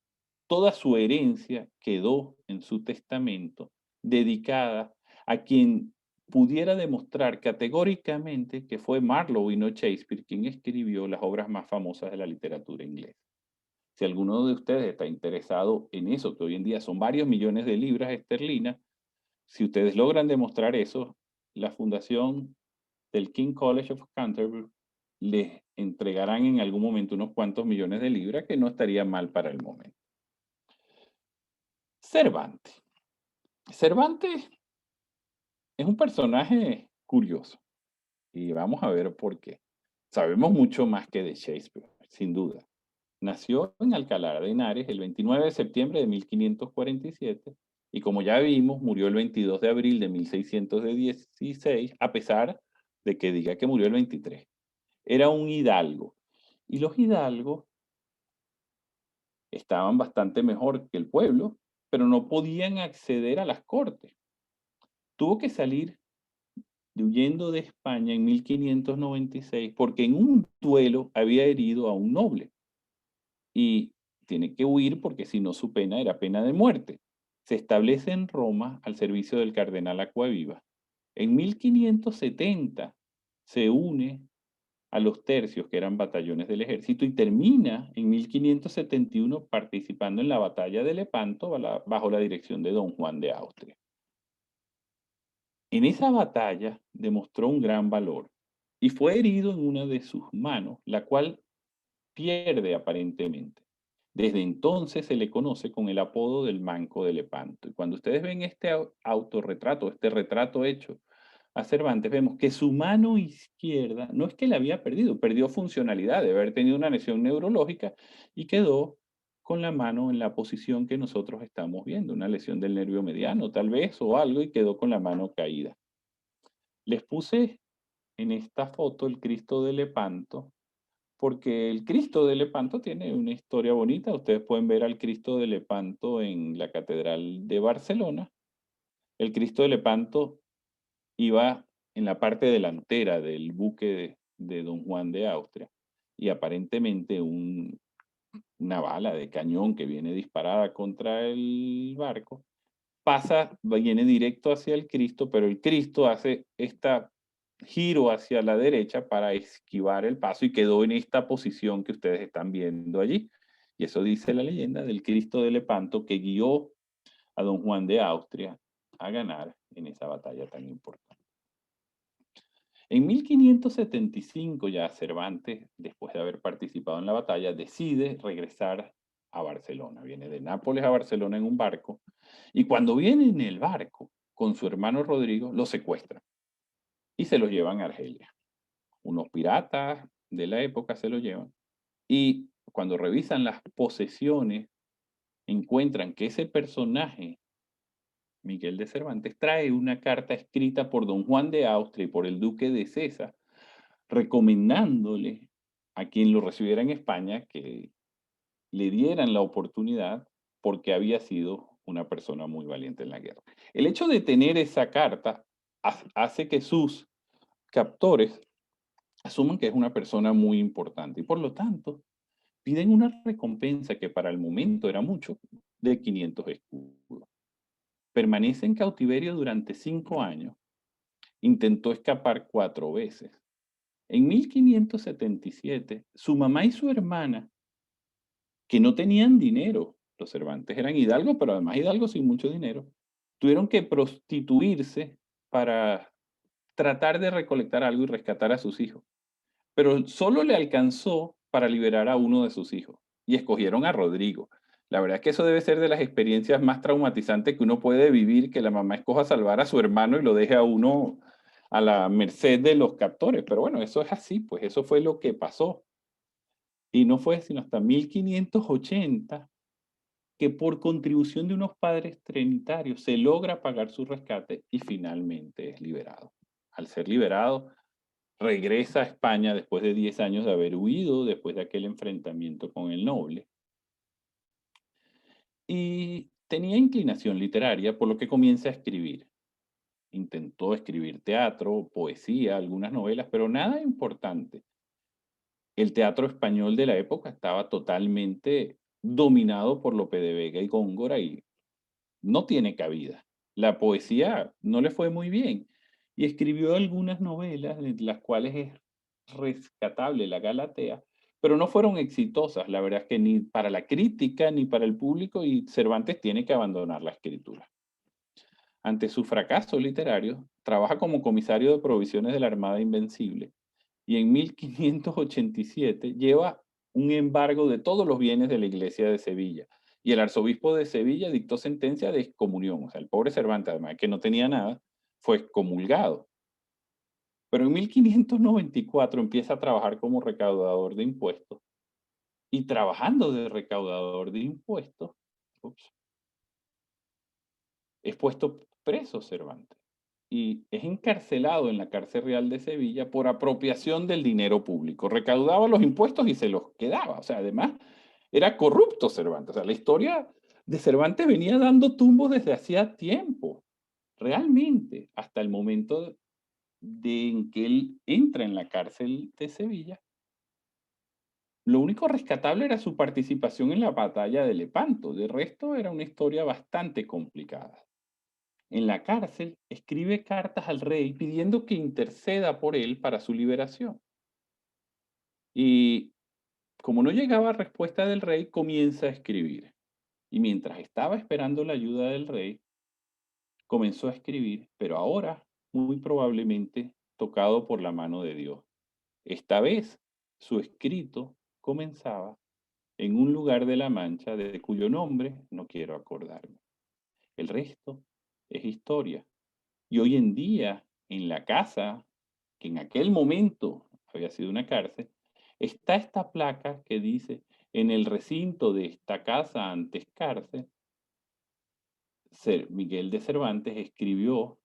toda su herencia quedó en su testamento dedicada a quien pudiera demostrar categóricamente que fue Marlowe y no Shakespeare quien escribió las obras más famosas de la literatura inglesa. Si alguno de ustedes está interesado en eso, que hoy en día son varios millones de libras esterlinas, si ustedes logran demostrar eso, la fundación del King College of Canterbury les entregarán en algún momento unos cuantos millones de libras, que no estaría mal para el momento. Cervantes. Cervantes es un personaje curioso y vamos a ver por qué. Sabemos mucho más que de Shakespeare, sin duda. Nació en Alcalá de Henares el 29 de septiembre de 1547 y como ya vimos, murió el 22 de abril de 1616, a pesar de que diga que murió el 23. Era un hidalgo y los hidalgos estaban bastante mejor que el pueblo, pero no podían acceder a las cortes. Tuvo que salir huyendo de España en 1596 porque en un duelo había herido a un noble y tiene que huir porque si no su pena era pena de muerte. Se establece en Roma al servicio del cardenal Acquaviva. En 1570 se une a los tercios, que eran batallones del ejército, y termina en 1571 participando en la batalla de Lepanto bajo la dirección de don Juan de Austria. En esa batalla demostró un gran valor y fue herido en una de sus manos, la cual pierde aparentemente. Desde entonces se le conoce con el apodo del Manco de Lepanto. Y cuando ustedes ven este autorretrato, este retrato hecho a Cervantes, vemos que su mano izquierda no es que la había perdido, perdió funcionalidad de haber tenido una lesión neurológica y quedó con la mano en la posición que nosotros estamos viendo, una lesión del nervio mediano tal vez o algo, y quedó con la mano caída. Les puse en esta foto el Cristo de Lepanto porque el Cristo de Lepanto tiene una historia bonita. Ustedes pueden ver al Cristo de Lepanto en la Catedral de Barcelona. El Cristo de Lepanto iba en la parte delantera del buque de Don Juan de Austria y aparentemente una bala de cañón que viene disparada contra el barco viene directo hacia el Cristo, pero el Cristo hace este giro hacia la derecha para esquivar el paso y quedó en esta posición que ustedes están viendo allí. Y eso dice la leyenda del Cristo de Lepanto que guió a Don Juan de Austria a ganar en esa batalla tan importante. En 1575 ya Cervantes, después de haber participado en la batalla, decide regresar a Barcelona. Viene de Nápoles a Barcelona en un barco y cuando viene en el barco con su hermano Rodrigo, lo secuestran y se los llevan a Argelia. Unos piratas de la época se lo llevan y cuando revisan las posesiones encuentran que ese personaje, Miguel de Cervantes, trae una carta escrita por Don Juan de Austria y por el duque de César recomendándole a quien lo recibiera en España que le dieran la oportunidad porque había sido una persona muy valiente en la guerra. El hecho de tener esa carta hace que sus captores asuman que es una persona muy importante y por lo tanto piden una recompensa que para el momento era mucho, de 500 escudos. Permanece en cautiverio durante 5 años. Intentó escapar 4 veces. En 1577, su mamá y su hermana, que no tenían dinero, los Cervantes eran hidalgos, pero además hidalgos sin mucho dinero, tuvieron que prostituirse para tratar de recolectar algo y rescatar a sus hijos. Pero solo le alcanzó para liberar a uno de sus hijos y escogieron a Rodrigo. La verdad es que eso debe ser de las experiencias más traumatizantes que uno puede vivir, que la mamá escoja salvar a su hermano y lo deje a uno a la merced de los captores. Pero bueno, eso es así, pues eso fue lo que pasó. Y no fue sino hasta 1580 que por contribución de unos padres trinitarios se logra pagar su rescate y finalmente es liberado. Al ser liberado, regresa a España después de 10 años de haber huido, después de aquel enfrentamiento con el noble. Y tenía inclinación literaria, por lo que comienza a escribir. Intentó escribir teatro, poesía, algunas novelas, pero nada importante. El teatro español de la época estaba totalmente dominado por Lope de Vega y Góngora y no tiene cabida. La poesía no le fue muy bien y escribió algunas novelas, de las cuales es rescatable la Galatea, pero no fueron exitosas. La verdad es que ni para la crítica ni para el público y Cervantes tiene que abandonar la escritura. Ante su fracaso literario, trabaja como comisario de provisiones de la Armada Invencible y en 1587 lleva un embargo de todos los bienes de la iglesia de Sevilla. Y el arzobispo de Sevilla dictó sentencia de excomunión. O sea, el pobre Cervantes, además de que no tenía nada, fue excomulgado. Pero en 1594 empieza a trabajar como recaudador de impuestos. Y trabajando de recaudador de impuestos, ups, es puesto preso Cervantes. Y es encarcelado en la cárcel real de Sevilla por apropiación del dinero público. Recaudaba los impuestos y se los quedaba. O sea, además, era corrupto Cervantes. O sea, la historia de Cervantes venía dando tumbos desde hacía tiempo. Realmente, hasta el momento en que él entra en la cárcel de Sevilla, lo único rescatable era su participación en la batalla de Lepanto. De resto, era una historia bastante complicada. En la cárcel, escribe cartas al rey pidiendo que interceda por él para su liberación. Y como no llegaba respuesta del rey, comienza a escribir. Y mientras estaba esperando la ayuda del rey, comenzó a escribir, pero ahora, muy probablemente, tocado por la mano de Dios. Esta vez, su escrito comenzaba en un lugar de la Mancha de cuyo nombre no quiero acordarme. El resto es historia. Y hoy en día, en la casa, que en aquel momento había sido una cárcel, está esta placa que dice, en el recinto de esta casa antes cárcel, Miguel de Cervantes escribió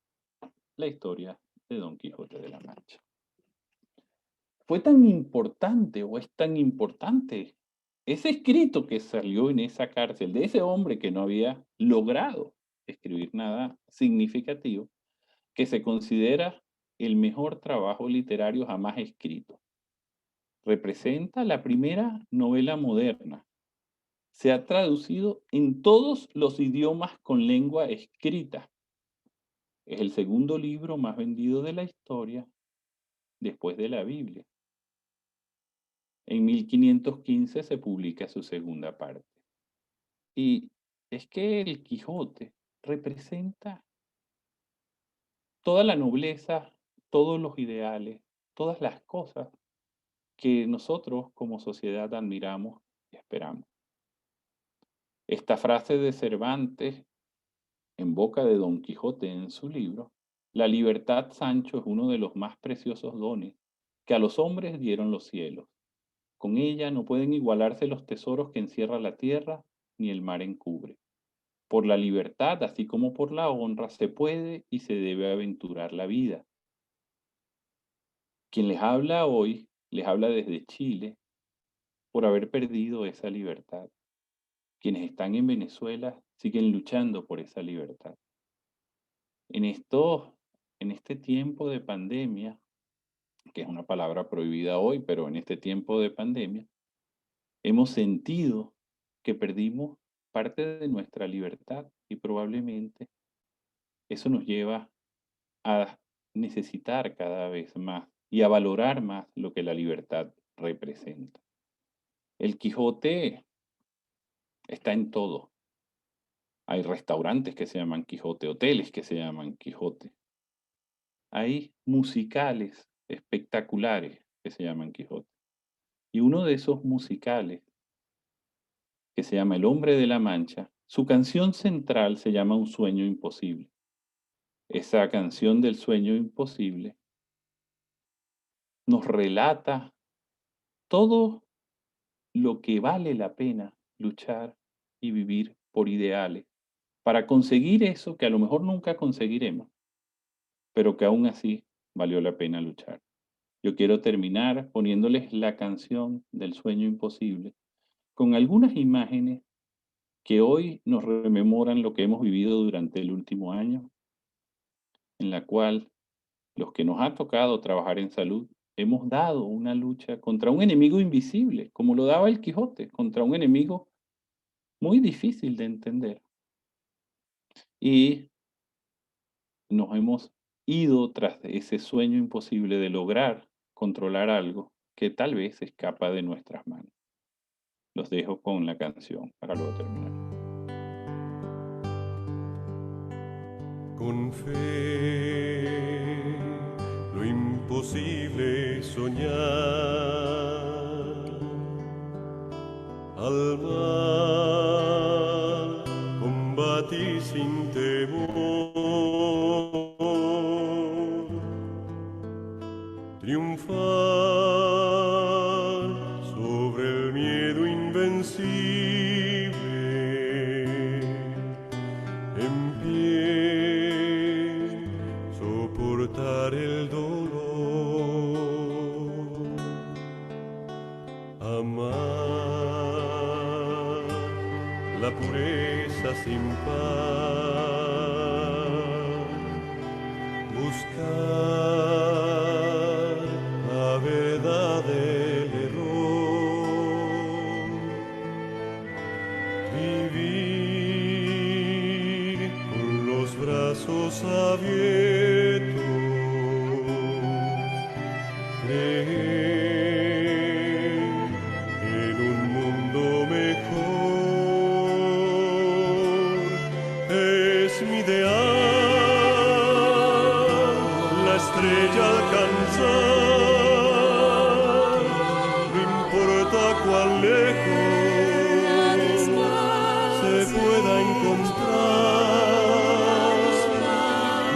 la historia de Don Quijote de la Mancha. fue tan importante o es tan importante ese escrito que salió en esa cárcel de ese hombre que no había logrado escribir nada significativo, que se considera el mejor trabajo literario jamás escrito. Representa la primera novela moderna. Se ha traducido en todos los idiomas con lengua escrita. Es el segundo libro más vendido de la historia después de la Biblia. En 1515 se publica su segunda parte. Y es que el Quijote representa toda la nobleza, todos los ideales, todas las cosas que nosotros como sociedad admiramos y esperamos. Esta frase de Cervantes, en boca de Don Quijote en su libro, la libertad, Sancho, es uno de los más preciosos dones que a los hombres dieron los cielos. Con ella no pueden igualarse los tesoros que encierra la tierra ni el mar encubre. Por la libertad, así como por la honra, se puede y se debe aventurar la vida. Quien les habla hoy, les habla desde Chile por haber perdido esa libertad. Quienes están en Venezuela siguen luchando por esa libertad. En este tiempo de pandemia, que es una palabra prohibida hoy, pero en este tiempo de pandemia, hemos sentido que perdimos parte de nuestra libertad y probablemente eso nos lleva a necesitar cada vez más y a valorar más lo que la libertad representa. El Quijote está en todo. Hay restaurantes que se llaman Quijote, hoteles que se llaman Quijote. Hay musicales espectaculares que se llaman Quijote. Y uno de esos musicales, que se llama El Hombre de la Mancha, su canción central se llama Un Sueño Imposible. Esa canción del sueño imposible nos relata todo lo que vale la pena luchar y vivir por ideales, para conseguir eso que a lo mejor nunca conseguiremos, pero que aún así valió la pena luchar. Yo quiero terminar poniéndoles la canción del sueño imposible con algunas imágenes que hoy nos rememoran lo que hemos vivido durante el último año, en la cual los que nos ha tocado trabajar en salud hemos dado una lucha contra un enemigo invisible, como lo daba el Quijote, contra un enemigo muy difícil de entender. Y nos hemos ido tras ese sueño imposible de lograr controlar algo que tal vez escapa de nuestras manos. Los dejo con la canción para luego terminar. Con fe, lo imposible soñar, al mar combatí sin temor, triunfar sobre el miedo invencible, en pie soportar el dolor, amar la pureza sin par, buscar la verdad del error, vivir con los brazos abiertos, creer en un mundo mejor, es mi ideal, la estrella alcanzar, no importa cuán lejos se pueda encontrar,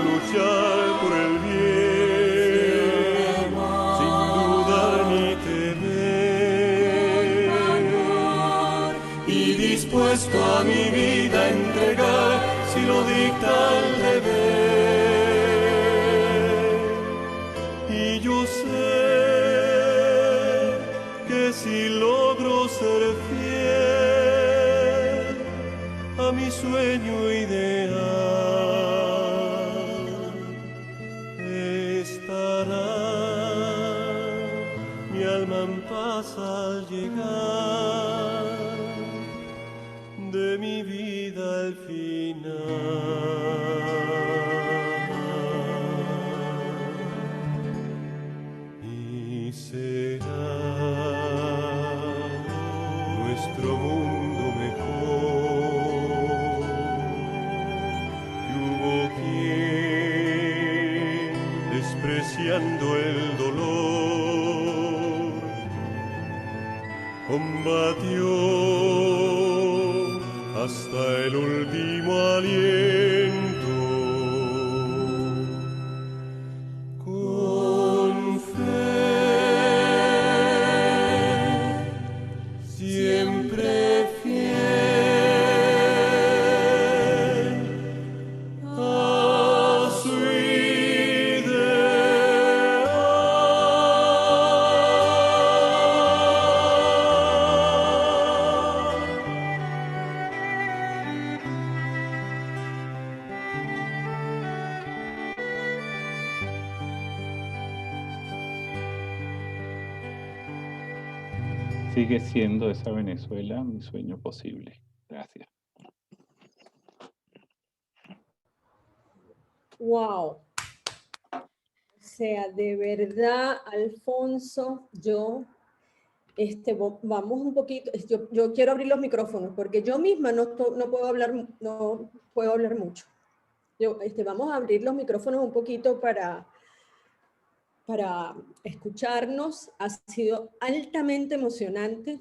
luchar por el bien, sin dudar ni temer, y dispuesto a mi vida a entregar si lo dicta el deber. Y yo sé si logro ser fiel a mi sueño ideal, estará mi alma en paz al llegar de mi vida al final. Y será nuestro mundo mejor, que hubo quien, despreciando el dolor, combatió hasta el último aliento. Con fe, siempre fiel a su Sigue siendo esa Venezuela mi sueño posible. Gracias. Wow. O sea, de verdad, Alfonso, vamos un poquito, yo quiero abrir los micrófonos porque yo misma no puedo hablar mucho. Vamos a abrir los micrófonos un poquito para escucharnos. Ha sido altamente emocionante.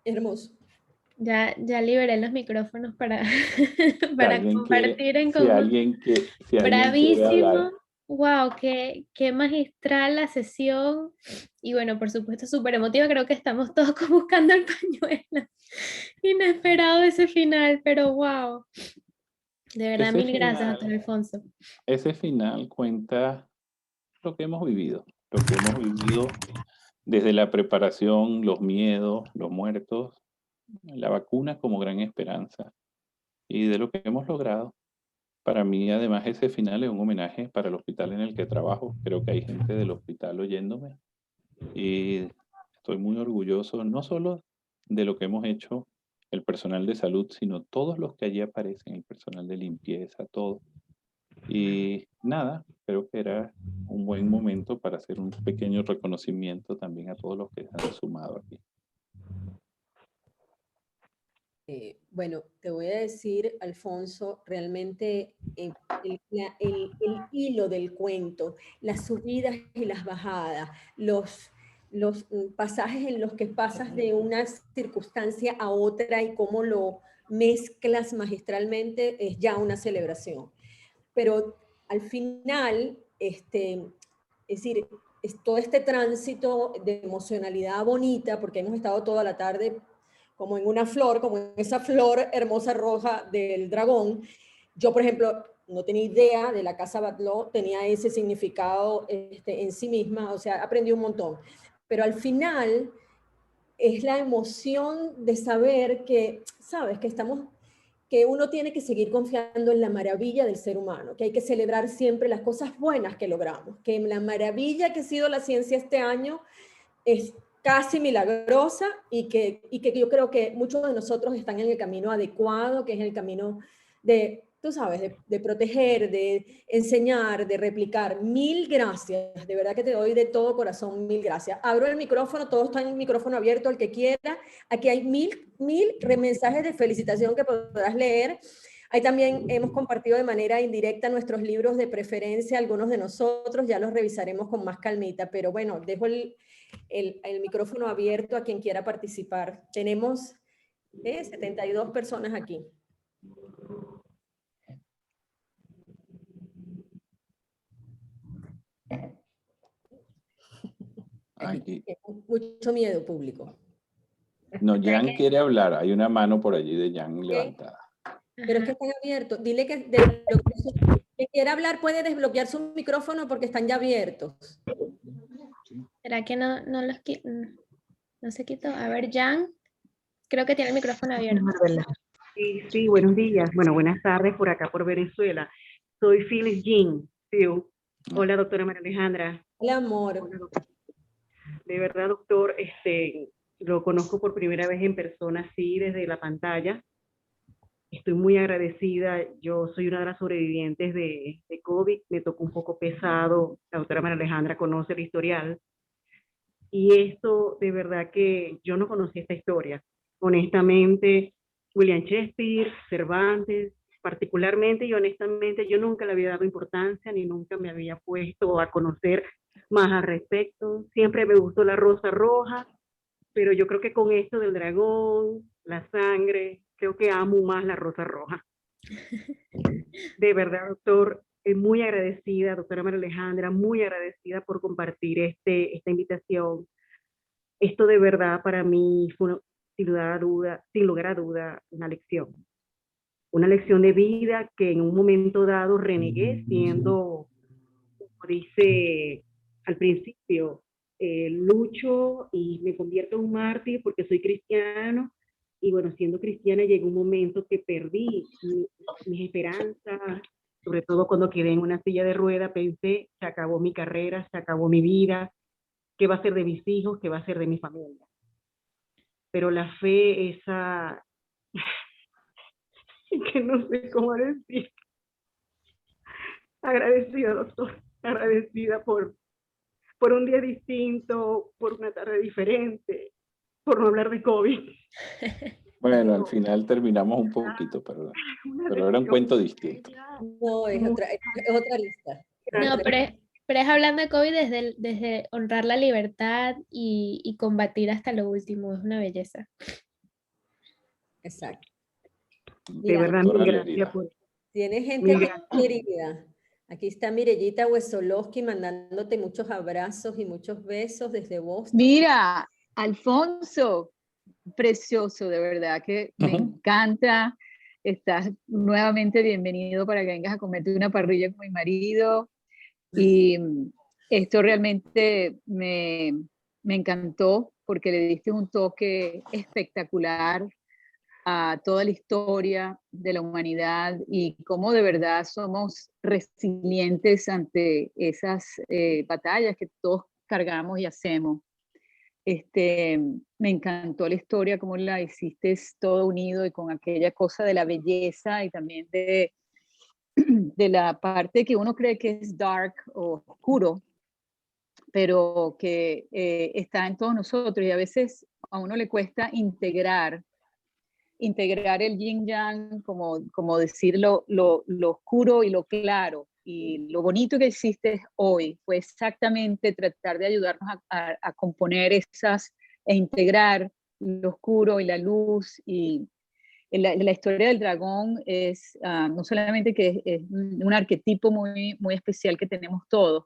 Hermoso. Ya liberé los micrófonos para, para compartir en Si conjunto. alguien quiere Bravísimo. hablar. Wow, qué magistral la sesión. Y bueno, por supuesto, súper emotiva. Creo que estamos todos como buscando el pañuelo. Inesperado ese final, pero wow. De verdad, Ese mil gracias, final- doctor Alfonso. Ese final cuenta lo que hemos vivido. Lo que hemos vivido desde la preparación, los miedos, los muertos, la vacuna como gran esperanza. Y de lo que hemos logrado. Para mí, además, ese final es un homenaje para el hospital en el que trabajo. Creo que hay gente del hospital oyéndome. Y estoy muy orgulloso, no solo de lo que hemos hecho el personal de salud, sino todos los que allí aparecen, el personal de limpieza, todo. Y nada, creo que era un buen momento para hacer un pequeño reconocimiento también a todos los que se han sumado aquí. Bueno, te voy a decir, Alfonso, realmente el hilo del cuento, las subidas y las bajadas, los pasajes en los que pasas de una circunstancia a otra y cómo lo mezclas magistralmente, es ya una celebración. Pero al final, es decir, todo este tránsito de emocionalidad bonita, porque hemos estado toda la tarde como en una flor, como en esa flor hermosa roja del dragón. Yo, por ejemplo, no tenía idea de la casa Batlló, tenía ese significado en sí misma, o sea, aprendí un montón. Pero al final es la emoción de saber que, sabes, que uno tiene que seguir confiando en la maravilla del ser humano, que hay que celebrar siempre las cosas buenas que logramos, que la maravilla que ha sido la ciencia este año es casi milagrosa y que yo creo que muchos de nosotros están en el camino adecuado, que es el camino de, tú sabes, de proteger, de enseñar, de replicar. Mil gracias, de verdad que te doy de todo corazón, mil gracias. Abro el micrófono, todo está en el micrófono abierto, el que quiera. Aquí hay mil mensajes de felicitación que podrás leer. Ahí también hemos compartido de manera indirecta nuestros libros de preferencia, algunos de nosotros, ya los revisaremos con más calmita, pero bueno, dejo el micrófono abierto a quien quiera participar. Tenemos 72 personas aquí. Aquí. Mucho miedo público. No, Jan quiere hablar. Hay una mano por allí de Jan levantada. Pero es que están abiertos. Dile que quiera hablar puede desbloquear su micrófono porque están ya abiertos. ¿Será que no se quitó? A ver, Jan, creo que tiene el micrófono abierto. Sí, sí, buenos días. Bueno, buenas tardes por acá, por Venezuela. Soy Phyllis Jean. Hola, doctora María Alejandra. Hola, amor. Hola, doctor. De verdad, doctor, lo conozco por primera vez en persona, así, desde la pantalla. Estoy muy agradecida. Yo soy una de las sobrevivientes de COVID. Me tocó un poco pesado. La doctora María Alejandra conoce el historial. Y esto, de verdad que yo no conocía esta historia. Honestamente, William Shakespeare, Cervantes, particularmente y honestamente, yo nunca le había dado importancia ni nunca me había puesto a conocer más al respecto. Siempre me gustó la rosa roja, pero yo creo que con esto del dragón, la sangre, creo que amo más la rosa roja. De verdad, doctor, muy agradecida, doctora María Alejandra, muy agradecida por compartir esta invitación. Esto de verdad para mí fue, sin lugar a duda, una lección. Una lección de vida que en un momento dado renegué siendo, como dice al principio, lucho y me convierto en un mártir porque soy cristiano. Y bueno, siendo cristiana llegó un momento que perdí mis esperanzas, sobre todo cuando quedé en una silla de ruedas, pensé, se acabó mi carrera, se acabó mi vida, ¿qué va a ser de mis hijos? ¿Qué va a ser de mi familia? Pero la fe, esa, que no sé cómo decir, agradecida, doctor, agradecida por un día distinto, por una tarde diferente, por no hablar de COVID. Bueno, al final terminamos un poquito, pero era un cuento distinto. No, es otra lista. No, pero es hablando de COVID desde honrar la libertad y combatir hasta lo último, es una belleza. Exacto. De verdad, mil gracias por... Tiene gente querida. Aquí está Mirellita Wesolowski mandándote muchos abrazos y muchos besos desde Boston. Mira, Alfonso, precioso, de verdad que me encanta. Estás nuevamente bienvenido para que vengas a comerte una parrilla con mi marido. Y esto realmente me encantó porque le diste un toque espectacular a toda la historia de la humanidad y cómo de verdad somos resilientes ante esas batallas que todos cargamos y hacemos. Me encantó la historia, cómo la hiciste todo unido y con aquella cosa de la belleza y también de la parte que uno cree que es dark o oscuro, pero que está en todos nosotros y a veces a uno le cuesta integrar el yin yang, como decir lo oscuro y lo claro. Y lo bonito que hiciste hoy fue exactamente tratar de ayudarnos a componer e integrar lo oscuro y la luz. Y la historia del dragón es no solamente que es un arquetipo muy, muy especial que tenemos todos,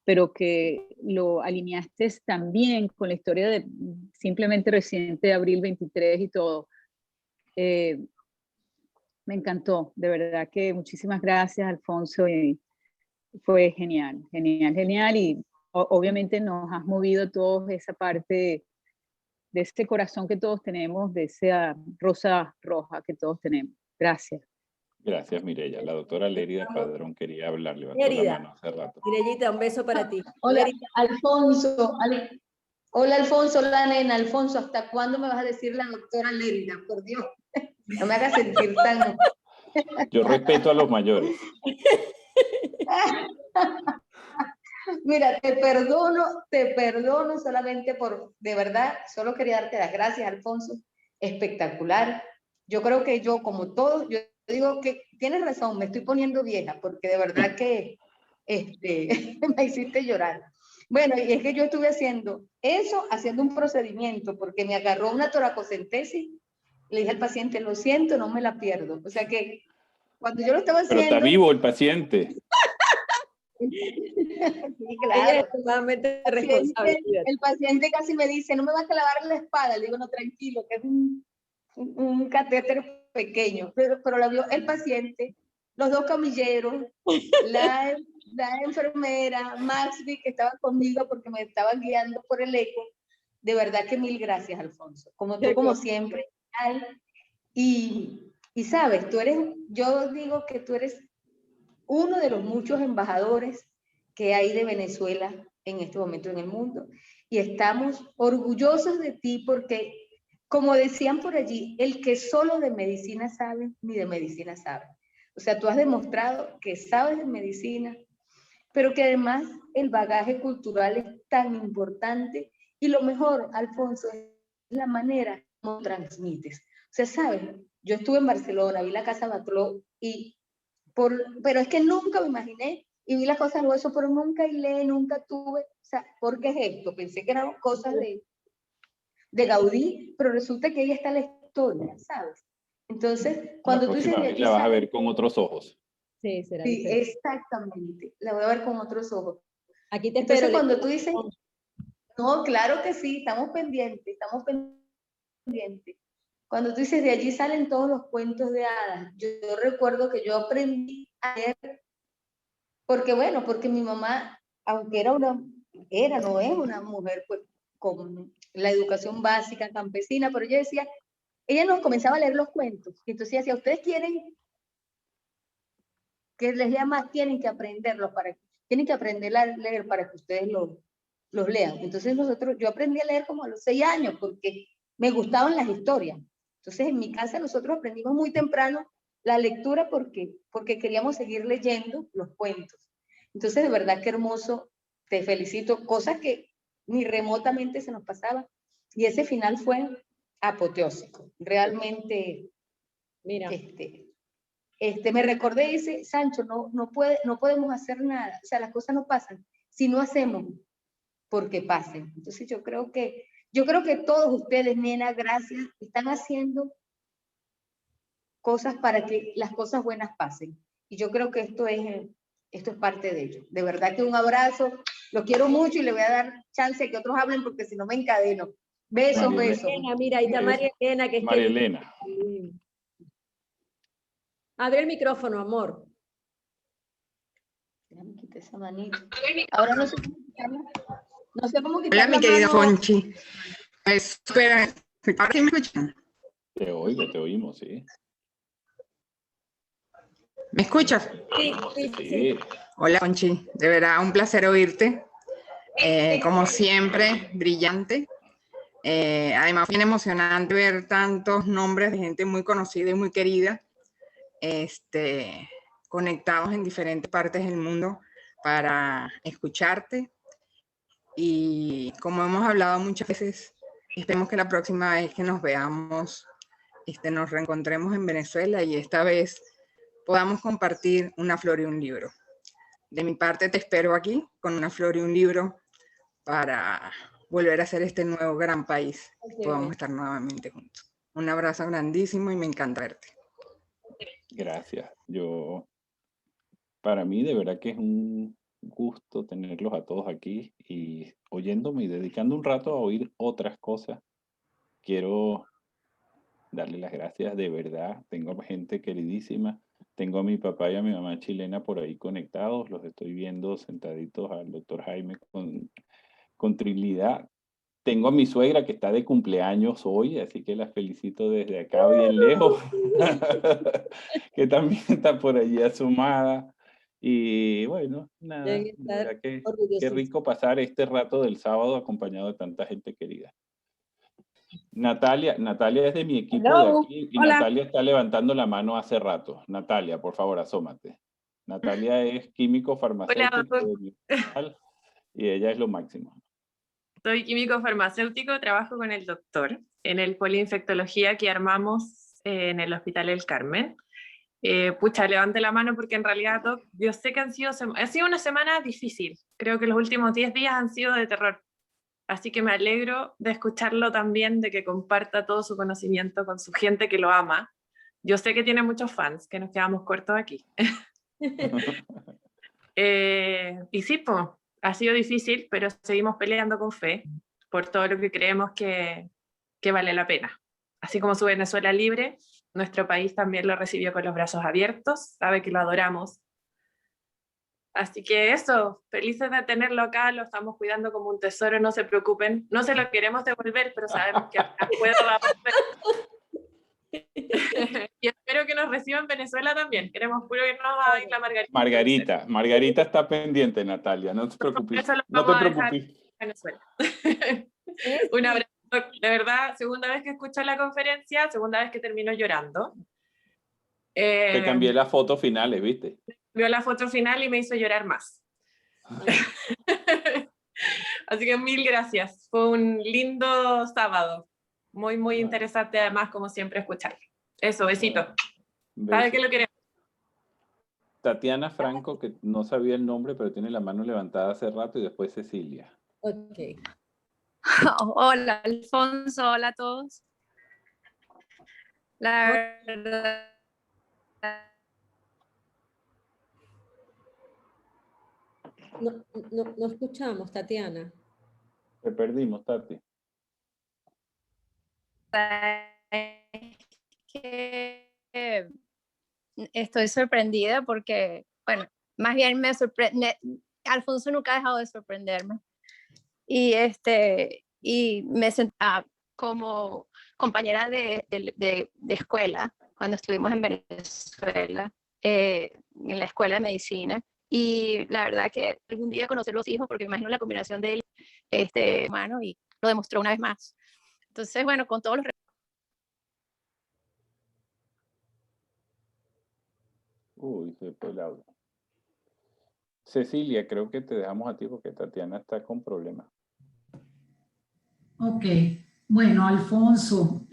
pero que lo alineaste también con la historia de simplemente reciente de abril 23 y todo. Me encantó, de verdad que muchísimas gracias, Alfonso, y fue genial, genial, genial, y obviamente nos has movido todos esa parte de ese corazón que todos tenemos, de esa rosa roja que todos tenemos. Gracias. Gracias, Mireya. La doctora Lérida Padrón quería hablar, levantó la mano hace rato. Mirellita, un beso para ti. Hola, Alfonso. Hola, Alfonso, hola, nena. Alfonso, ¿hasta cuándo me vas a decir la doctora Lérida? Por Dios, no me hagas sentir tan... Yo respeto a los mayores. Mira, te perdono solamente de verdad, solo quería darte las gracias, Alfonso. Espectacular. Yo creo que yo, como todos, yo digo que tienes razón, me estoy poniendo vieja, porque de verdad que me hiciste llorar. Bueno, y es que yo estuve haciendo un procedimiento, porque me agarró una toracocentesis. Le dije al paciente, lo siento, no me la pierdo. O sea que cuando yo lo estaba haciendo... Pero está vivo el paciente. Sí, claro. El paciente casi me dice, no me vas a clavar la espada. Le digo, no, tranquilo, que es un catéter pequeño. Pero la vio el paciente, los dos camilleros, la enfermera, Maxby, que estaba conmigo porque me estaba guiando por el eco. De verdad que mil gracias, Alfonso. Como tú, como siempre. Y sabes, yo digo que tú eres uno de los muchos embajadores que hay de Venezuela en este momento en el mundo. Y estamos orgullosos de ti porque, como decían por allí, el que solo de medicina sabe, ni de medicina sabe. O sea, tú has demostrado que sabes de medicina, pero que además el bagaje cultural es tan importante. Y lo mejor, Alfonso, es la manera como transmites. O sea, ¿sabes? Yo estuve en Barcelona, vi la Casa Batlló, pero es que nunca me imaginé, y vi las cosas al hueso, pero nunca hilé, nunca tuve, o sea, ¿por qué es esto? Pensé que eran cosas de Gaudí, pero resulta que ahí está la historia, ¿sabes? Entonces, cuando tú dices... La próxima vez la vas a ver con otros ojos. Sí, será Sí, diferente. exactamente, la voy a ver con otros ojos. Aquí te espero. Entonces, cuando tú dices, no, claro que sí, estamos pendientes. Cuando tú dices, de allí salen todos los cuentos de hadas, yo recuerdo que yo aprendí a leer, porque mi mamá, aunque no es una mujer pues con la educación básica campesina, pero ella nos comenzaba a leer los cuentos, y entonces decía, ustedes quieren que les lea más, tienen que tienen que aprender a leer para que ustedes los lean. Entonces yo aprendí a leer como a los 6 años, porque me gustaban las historias. Entonces en mi casa nosotros aprendimos muy temprano la lectura porque queríamos seguir leyendo los cuentos. Entonces de verdad que hermoso, te felicito, cosas que ni remotamente se nos pasaba, y ese final fue apoteósico, realmente. Mira. Me recordé, dice Sancho, no podemos hacer nada, o sea, las cosas no pasan si no hacemos porque pasen. Entonces yo creo que todos ustedes, nena, gracias, están haciendo cosas para que las cosas buenas pasen. Y yo creo que esto es parte de ello. De verdad que un abrazo, lo quiero mucho y le voy a dar chance a que otros hablen porque si no me encadeno. Besos, besos. Mira, ahí está María Elena. Que María Elena. Abre el micrófono, amor. Déjame quitar esa manita. Ahora no sé cómo quitarla. No sé cómo quitarla. Hola, mi querida Fonchi. Espera, ¿ahora sí me escuchan? Te oímos, sí. ¿Me escuchas? Sí. Hola, Fonchi. De verdad, un placer oírte. Como siempre, brillante. Además, bien emocionante ver tantos nombres de gente muy conocida y muy querida, conectados en diferentes partes del mundo para escucharte. Y como hemos hablado muchas veces, esperemos que la próxima vez que nos veamos, nos reencontremos en Venezuela y esta vez podamos compartir una flor y un libro. De mi parte te espero aquí con una flor y un libro para volver a ser este nuevo gran país. Podamos estar nuevamente juntos. Un abrazo grandísimo y me encanta verte. Gracias. Para mí de verdad que es un gusto tenerlos a todos aquí y oyéndome y dedicando un rato a oír otras cosas. Quiero darle las gracias de verdad. Tengo gente queridísima. Tengo a mi papá y a mi mamá chilena por ahí conectados. Los estoy viendo sentaditos al doctor Jaime con Trinidad. Tengo a mi suegra que está de cumpleaños hoy, así que la felicito desde acá bien lejos, que también está por allí asomada. Y bueno, nada, de verdad que qué rico pasar este rato del sábado acompañado de tanta gente querida. Natalia es de mi equipo de aquí y Hola. Natalia está levantando la mano hace rato. Natalia, por favor, asómate. Natalia es químico farmacéutico de mi hospital y ella es lo máximo. Soy químico farmacéutico, trabajo con el doctor en el poliinfectología que armamos en el Hospital El Carmen. Levante la mano porque en realidad, Doc, yo sé que ha sido una semana difícil. Creo que los últimos 10 días han sido de terror. Así que me alegro de escucharlo también, de que comparta todo su conocimiento con su gente que lo ama. Yo sé que tiene muchos fans, que nos quedamos cortos aquí. Y sí, pues, ha sido difícil, pero seguimos peleando con fe por todo lo que creemos que vale la pena. Así como su Venezuela libre, nuestro país también lo recibió con los brazos abiertos, sabe que lo adoramos. Así que eso, felices de tenerlo acá, lo estamos cuidando como un tesoro, no se preocupen, no se lo queremos devolver, pero sabemos que puedo y espero que nos reciban en Venezuela también, queremos puro irnos a Isla Margarita. Margarita está pendiente, Natalia, no te preocupes. Eso lo No vamos te a dejar preocupes. en Venezuela. Un abrazo, de verdad, segunda vez que escucho la conferencia, segunda vez que termino llorando. Te cambié las fotos finales, ¿viste? Vio la foto final y me hizo llorar más. Así que mil gracias. Fue un lindo sábado. Muy, muy interesante además, como siempre, escuchar. Eso, besito. ¿Sabe qué lo queremos? Tatiana Franco, que no sabía el nombre, pero tiene la mano levantada hace rato, y después Cecilia. Ok. Hola, Alfonso. Hola a todos. La verdad... No escuchamos, Tatiana. Te perdimos, Tati. Estoy sorprendida porque, bueno, más bien me sorprende. Alfonso nunca ha dejado de sorprenderme. Y me sentaba como compañera de escuela cuando estuvimos en Venezuela, en la escuela de medicina. Y la verdad que algún día conocer los hijos, porque me imagino la combinación de él, humano, y lo demostró una vez más. Entonces, bueno, con todos los... Uy, se fue el audio. Cecilia, creo que te dejamos a ti porque Tatiana está con problemas. Ok, bueno, Alfonso,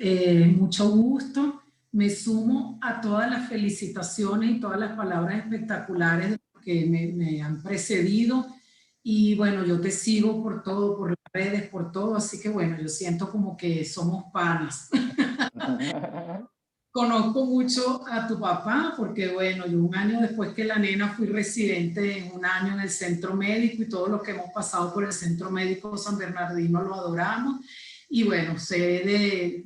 mucho gusto. Me sumo a todas las felicitaciones y todas las palabras espectaculares que me han precedido. Y bueno, yo te sigo por todo, por las redes, por todo. Así que bueno, yo siento como que somos panas. Conozco mucho a tu papá porque, bueno, yo un año después que la nena fui residente en un año en el centro médico y todos los que hemos pasado por el centro médico San Bernardino lo adoramos. Y bueno, sé de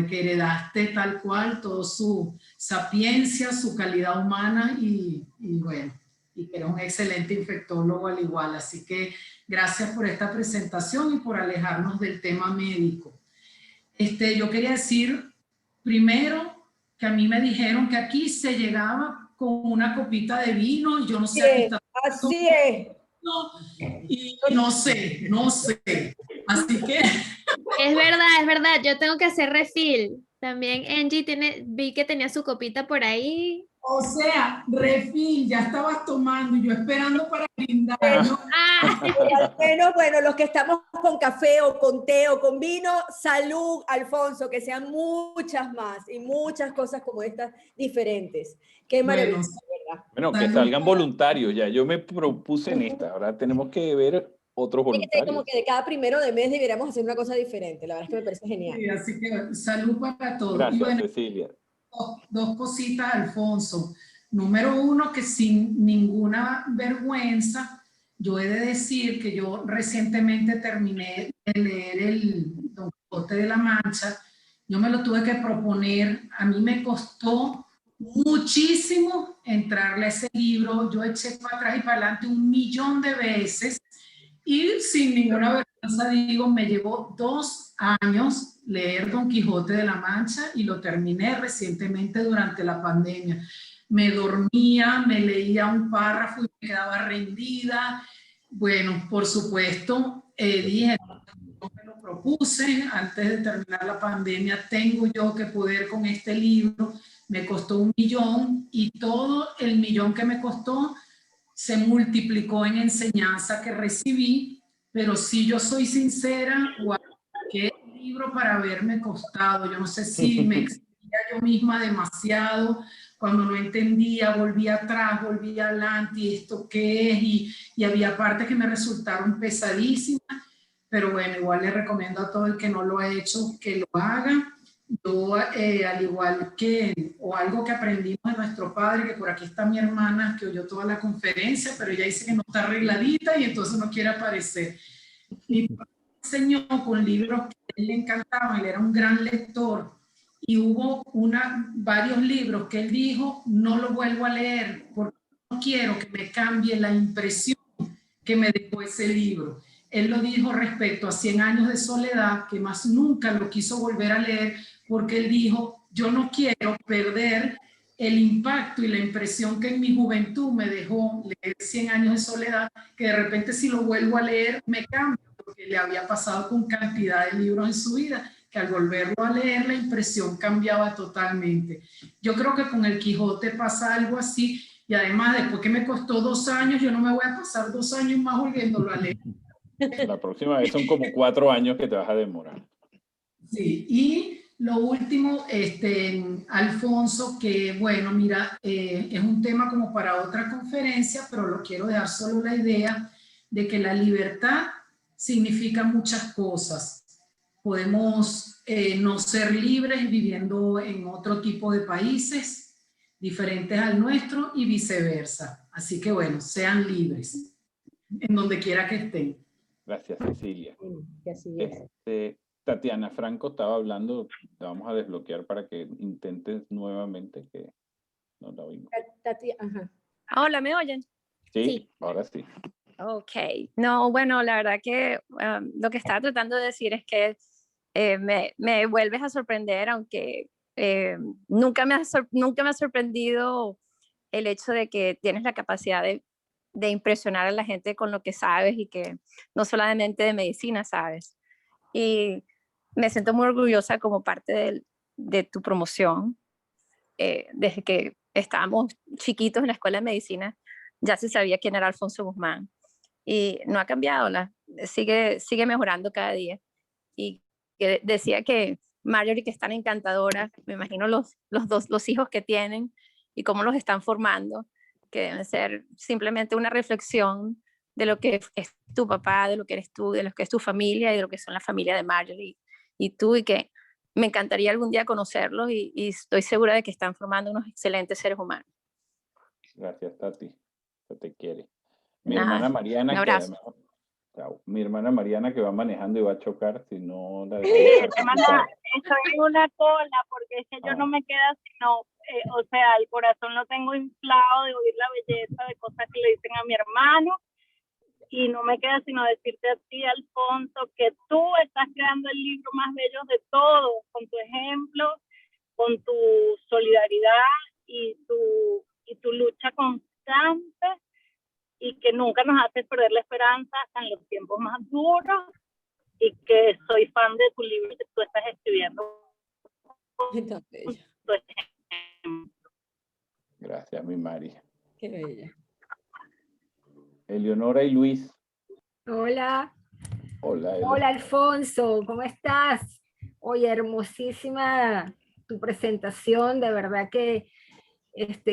que heredaste tal cual toda su sapiencia, su calidad humana y bueno, y que eres un excelente infectólogo al igual. Así que gracias por esta presentación y por alejarnos del tema médico. Yo quería decir... Primero, que a mí me dijeron que aquí se llegaba con una copita de vino y yo no sé. Sí, así es. Y no sé. Así que... Es verdad. Yo tengo que hacer refill. También Angie vi que tenía su copita por ahí. O sea, refill, ya estabas tomando y yo esperando para brindar, ¿no? Al menos, bueno, los que estamos con café o con té o con vino, salud, Alfonso, que sean muchas más y muchas cosas como estas diferentes. Qué maravilloso, ¿verdad? Bueno, que salgan voluntarios ya. Yo me propuse en esta. Ahora tenemos que ver otros voluntarios. Como que de cada primero de mes deberíamos hacer una cosa diferente. La verdad es que me parece genial. Sí, así que salud para todos. Gracias, y bueno, Cecilia. Dos cositas, Alfonso. Número uno, que sin ninguna vergüenza, yo he de decir que yo recientemente terminé de leer el Don Quijote de la Mancha. Yo me lo tuve que proponer. A mí me costó muchísimo entrarle a ese libro. Yo eché para atrás y para adelante 1.000.000 de veces y sin ninguna vergüenza digo, me llevó 2 años leer Don Quijote de la Mancha y lo terminé recientemente durante la pandemia. Me dormía, me leía un párrafo y me quedaba rendida. Bueno, por supuesto, dije, yo me lo propuse antes de terminar la pandemia, tengo yo que poder con este libro. Me costó 1.000.000 y todo el 1.000.000 que me costó se multiplicó en enseñanza que recibí, pero si yo soy sincera, qué libro para haberme costado. Yo no sé si me exigía yo misma demasiado, cuando no entendía, volvía atrás, volvía adelante, ¿y esto qué es? Y había partes que me resultaron pesadísimas, pero bueno, igual le recomiendo a todo el que no lo ha hecho que lo haga. Yo, al igual que, o algo que aprendimos de nuestro padre, que por aquí está mi hermana, que oyó toda la conferencia, pero ella dice que no está arregladita y entonces no quiere aparecer. Mi padre enseñó con libros que a él le encantaban, él era un gran lector, y hubo varios libros que él dijo, no lo vuelvo a leer, porque no quiero que me cambie la impresión que me dejó ese libro. Él lo dijo respecto a 100 años de soledad, que más nunca lo quiso volver a leer, porque él dijo, yo no quiero perder el impacto y la impresión que en mi juventud me dejó leer 100 años de soledad, que de repente si lo vuelvo a leer me cambia, porque le había pasado con cantidad de libros en su vida, que al volverlo a leer la impresión cambiaba totalmente. Yo creo que con el Quijote pasa algo así, y además después que me costó 2 años, yo no me voy a pasar 2 años más volviéndolo a leer. La próxima vez son como 4 años que te vas a demorar. Sí, y lo último, Alfonso, que bueno, mira, es un tema como para otra conferencia, pero lo quiero dejar solo la idea de que la libertad significa muchas cosas. Podemos no ser libres viviendo en otro tipo de países diferentes al nuestro y viceversa. Así que bueno, sean libres en donde quiera que estén. Gracias, Cecilia. Que así es. Tatiana Franco estaba hablando, te vamos a desbloquear para que intentes nuevamente, que no la oímos. Ajá. Hola, ¿me oyen? Sí, ahora sí. Ok, no, bueno, la verdad que lo que estaba tratando de decir es que me vuelves a sorprender, aunque nunca me ha sorprendido el hecho de que tienes la capacidad de impresionar a la gente con lo que sabes y que no solamente de medicina sabes. Y me siento muy orgullosa como parte de tu promoción. Desde que estábamos chiquitos en la escuela de medicina, ya se sabía quién era Alfonso Guzmán. Y no ha cambiado, sigue mejorando cada día. Y que decía que Marjorie, que es tan encantadora, me imagino los hijos que tienen y cómo los están formando, que deben ser simplemente una reflexión de lo que es tu papá, de lo que eres tú, de lo que es tu familia y de lo que son la familia de Marjorie y tú, y que me encantaría algún día conocerlos y estoy segura de que están formando unos excelentes seres humanos. Gracias, Tati. Se te quiere. Mi hermana Mariana, un abrazo. que además, mi hermana Mariana, que va manejando y va a chocar si no la Sí, hermana, estoy en una cola porque es que yo no me queda sino, o sea, el corazón lo tengo inflado de oír la belleza de cosas que le dicen a mi hermano, y no me queda sino decirte a ti, Alfonso, que tú estás creando el libro más bello de todos, con tu ejemplo, con tu solidaridad y tu lucha constante, y que nunca nos haces perder la esperanza hasta en los tiempos más duros, y que soy fan de tu libro que tú estás escribiendo. Gracias, mi Mari. Qué bella. Eleonora y Luis. Hola. Hola, Hola, Alfonso, ¿cómo estás? Oye, hermosísima tu presentación, de verdad que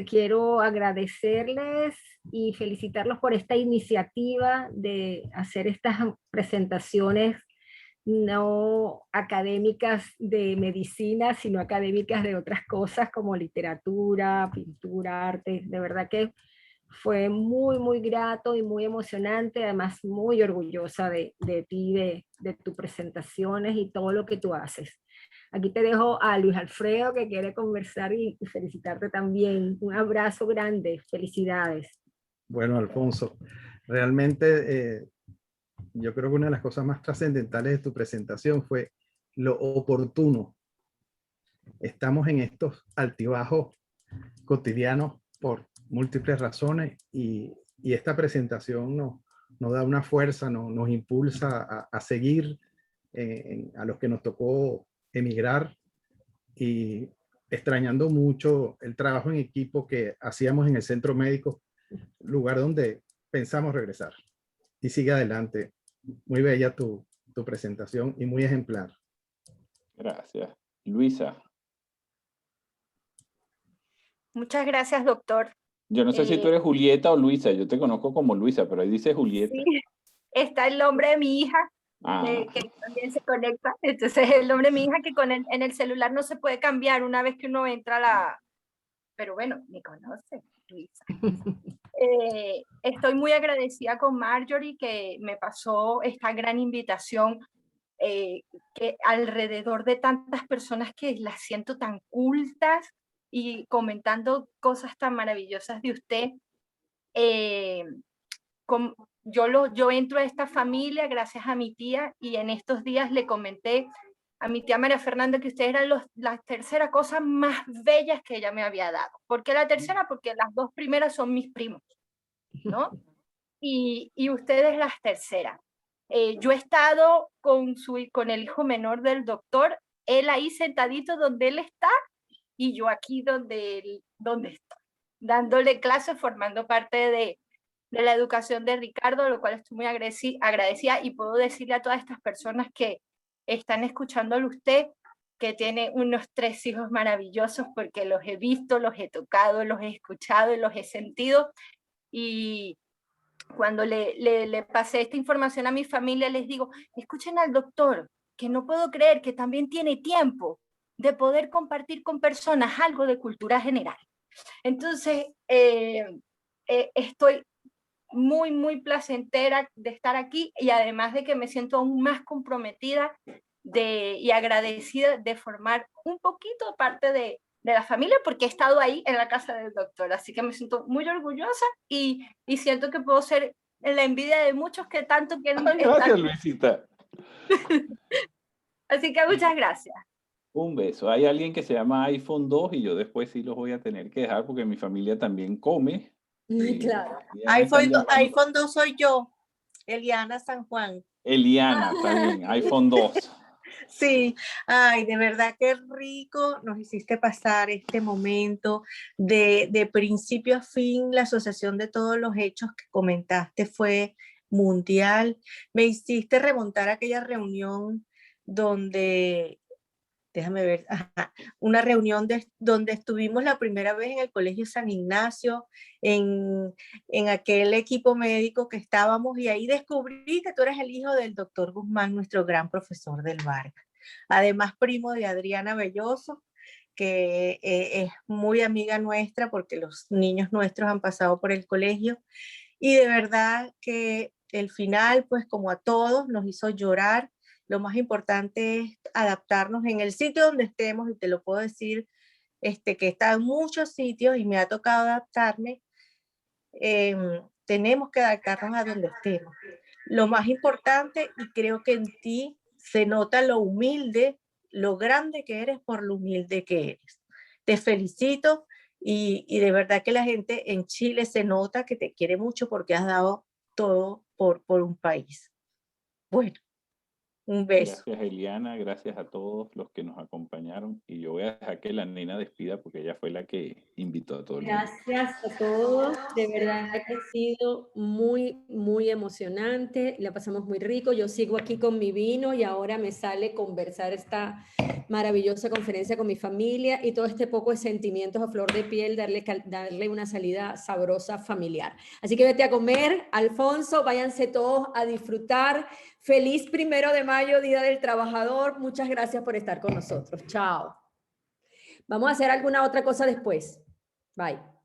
quiero agradecerles y felicitarlos por esta iniciativa de hacer estas presentaciones no académicas de medicina, sino académicas de otras cosas como literatura, pintura, arte. De verdad que fue muy, muy grato y muy emocionante, además muy orgullosa de ti, de tus presentaciones y todo lo que tú haces. Aquí te dejo a Luis Alfredo, que quiere conversar y felicitarte también. Un abrazo grande, felicidades. Bueno, Alfonso, realmente yo creo que una de las cosas más trascendentales de tu presentación fue lo oportuno. Estamos en estos altibajos cotidianos por múltiples razones y esta presentación nos da una fuerza, nos impulsa a seguir a los que nos tocó emigrar y extrañando mucho el trabajo en equipo que hacíamos en el centro médico, lugar donde pensamos regresar. Y sigue adelante. Muy bella tu presentación y muy ejemplar. Gracias. Luisa. Muchas gracias, doctor. Yo no sé si tú eres Julieta o Luisa. Yo te conozco como Luisa, pero ahí dice Julieta. Sí, está el nombre de mi hija, que también se conecta. Entonces, el nombre de mi hija que en el celular no se puede cambiar una vez que uno entra a la... Pero bueno, me conoce, Luisa. Estoy muy agradecida con Marjorie, que me pasó esta gran invitación, que alrededor de tantas personas que las siento tan cultas y comentando cosas tan maravillosas de usted, yo entro a esta familia gracias a mi tía, y en estos días le comenté a mi tía María Fernanda que ustedes eran la tercera cosa más bellas que ella me había dado. ¿Por qué la tercera? Porque las dos primeras son mis primos, ¿no? Y ustedes las terceras. Yo he estado con el hijo menor del doctor, él ahí sentadito donde él está, y yo aquí donde estoy, dándole clases, formando parte de la educación de Ricardo, lo cual estoy muy agradecida, y puedo decirle a todas estas personas que están escuchándolo usted, que tiene unos 3 hijos maravillosos, porque los he visto, los he tocado, los he escuchado y los he sentido, y cuando le pasé esta información a mi familia, les digo, escuchen al doctor, que no puedo creer que también tiene tiempo de poder compartir con personas algo de cultura general. Entonces, estoy muy, muy placentera de estar aquí, y además de que me siento aún más comprometida y agradecida de formar un poquito parte de la familia, porque he estado ahí en la casa del doctor, así que me siento muy orgullosa y siento que puedo ser la envidia de muchos que tanto quieren Gracias, estar. Luisita. Así que muchas gracias. Un beso. Hay alguien que se llama iPhone 2 y yo después sí los voy a tener que dejar porque mi familia también come. Claro. iPhone 2 soy yo, Eliana San Juan. Eliana, está bien, iPhone 2. Sí, ay, de verdad que rico nos hiciste pasar este momento de principio a fin. La asociación de todos los hechos que comentaste fue mundial. Me hiciste remontar a aquella reunión donde, déjame ver, una reunión donde estuvimos la primera vez en el Colegio San Ignacio, en aquel equipo médico que estábamos, y ahí descubrí que tú eres el hijo del doctor Guzmán, nuestro gran profesor del Vargas. Además, primo de Adriana Belloso, que es muy amiga nuestra porque los niños nuestros han pasado por el colegio. Y de verdad que el final, pues como a todos, nos hizo llorar. Lo más importante es adaptarnos en el sitio donde estemos, y te lo puedo decir, que he estado en muchos sitios y me ha tocado adaptarme. Tenemos que adaptarnos a donde estemos. Lo más importante, y creo que en ti se nota lo humilde, lo grande que eres por lo humilde que eres. Te felicito, y de verdad que la gente en Chile se nota que te quiere mucho porque has dado todo por un país. Bueno. Un beso. Gracias, Eliana, gracias a todos los que nos acompañaron, y yo voy a dejar que la nena despida porque ella fue la que invitó a todo el mundo. Gracias a todos, de verdad que ha sido muy, muy emocionante, la pasamos muy rico. Yo sigo aquí con mi vino y ahora me sale conversar esta maravillosa conferencia con mi familia, y todo este poco de sentimientos a flor de piel, darle una salida sabrosa familiar. Así que vete a comer, Alfonso, váyanse todos a disfrutar. Feliz 1 de mayo, Día del Trabajador. Muchas gracias por estar con nosotros. Chao. Vamos a hacer alguna otra cosa después. Bye.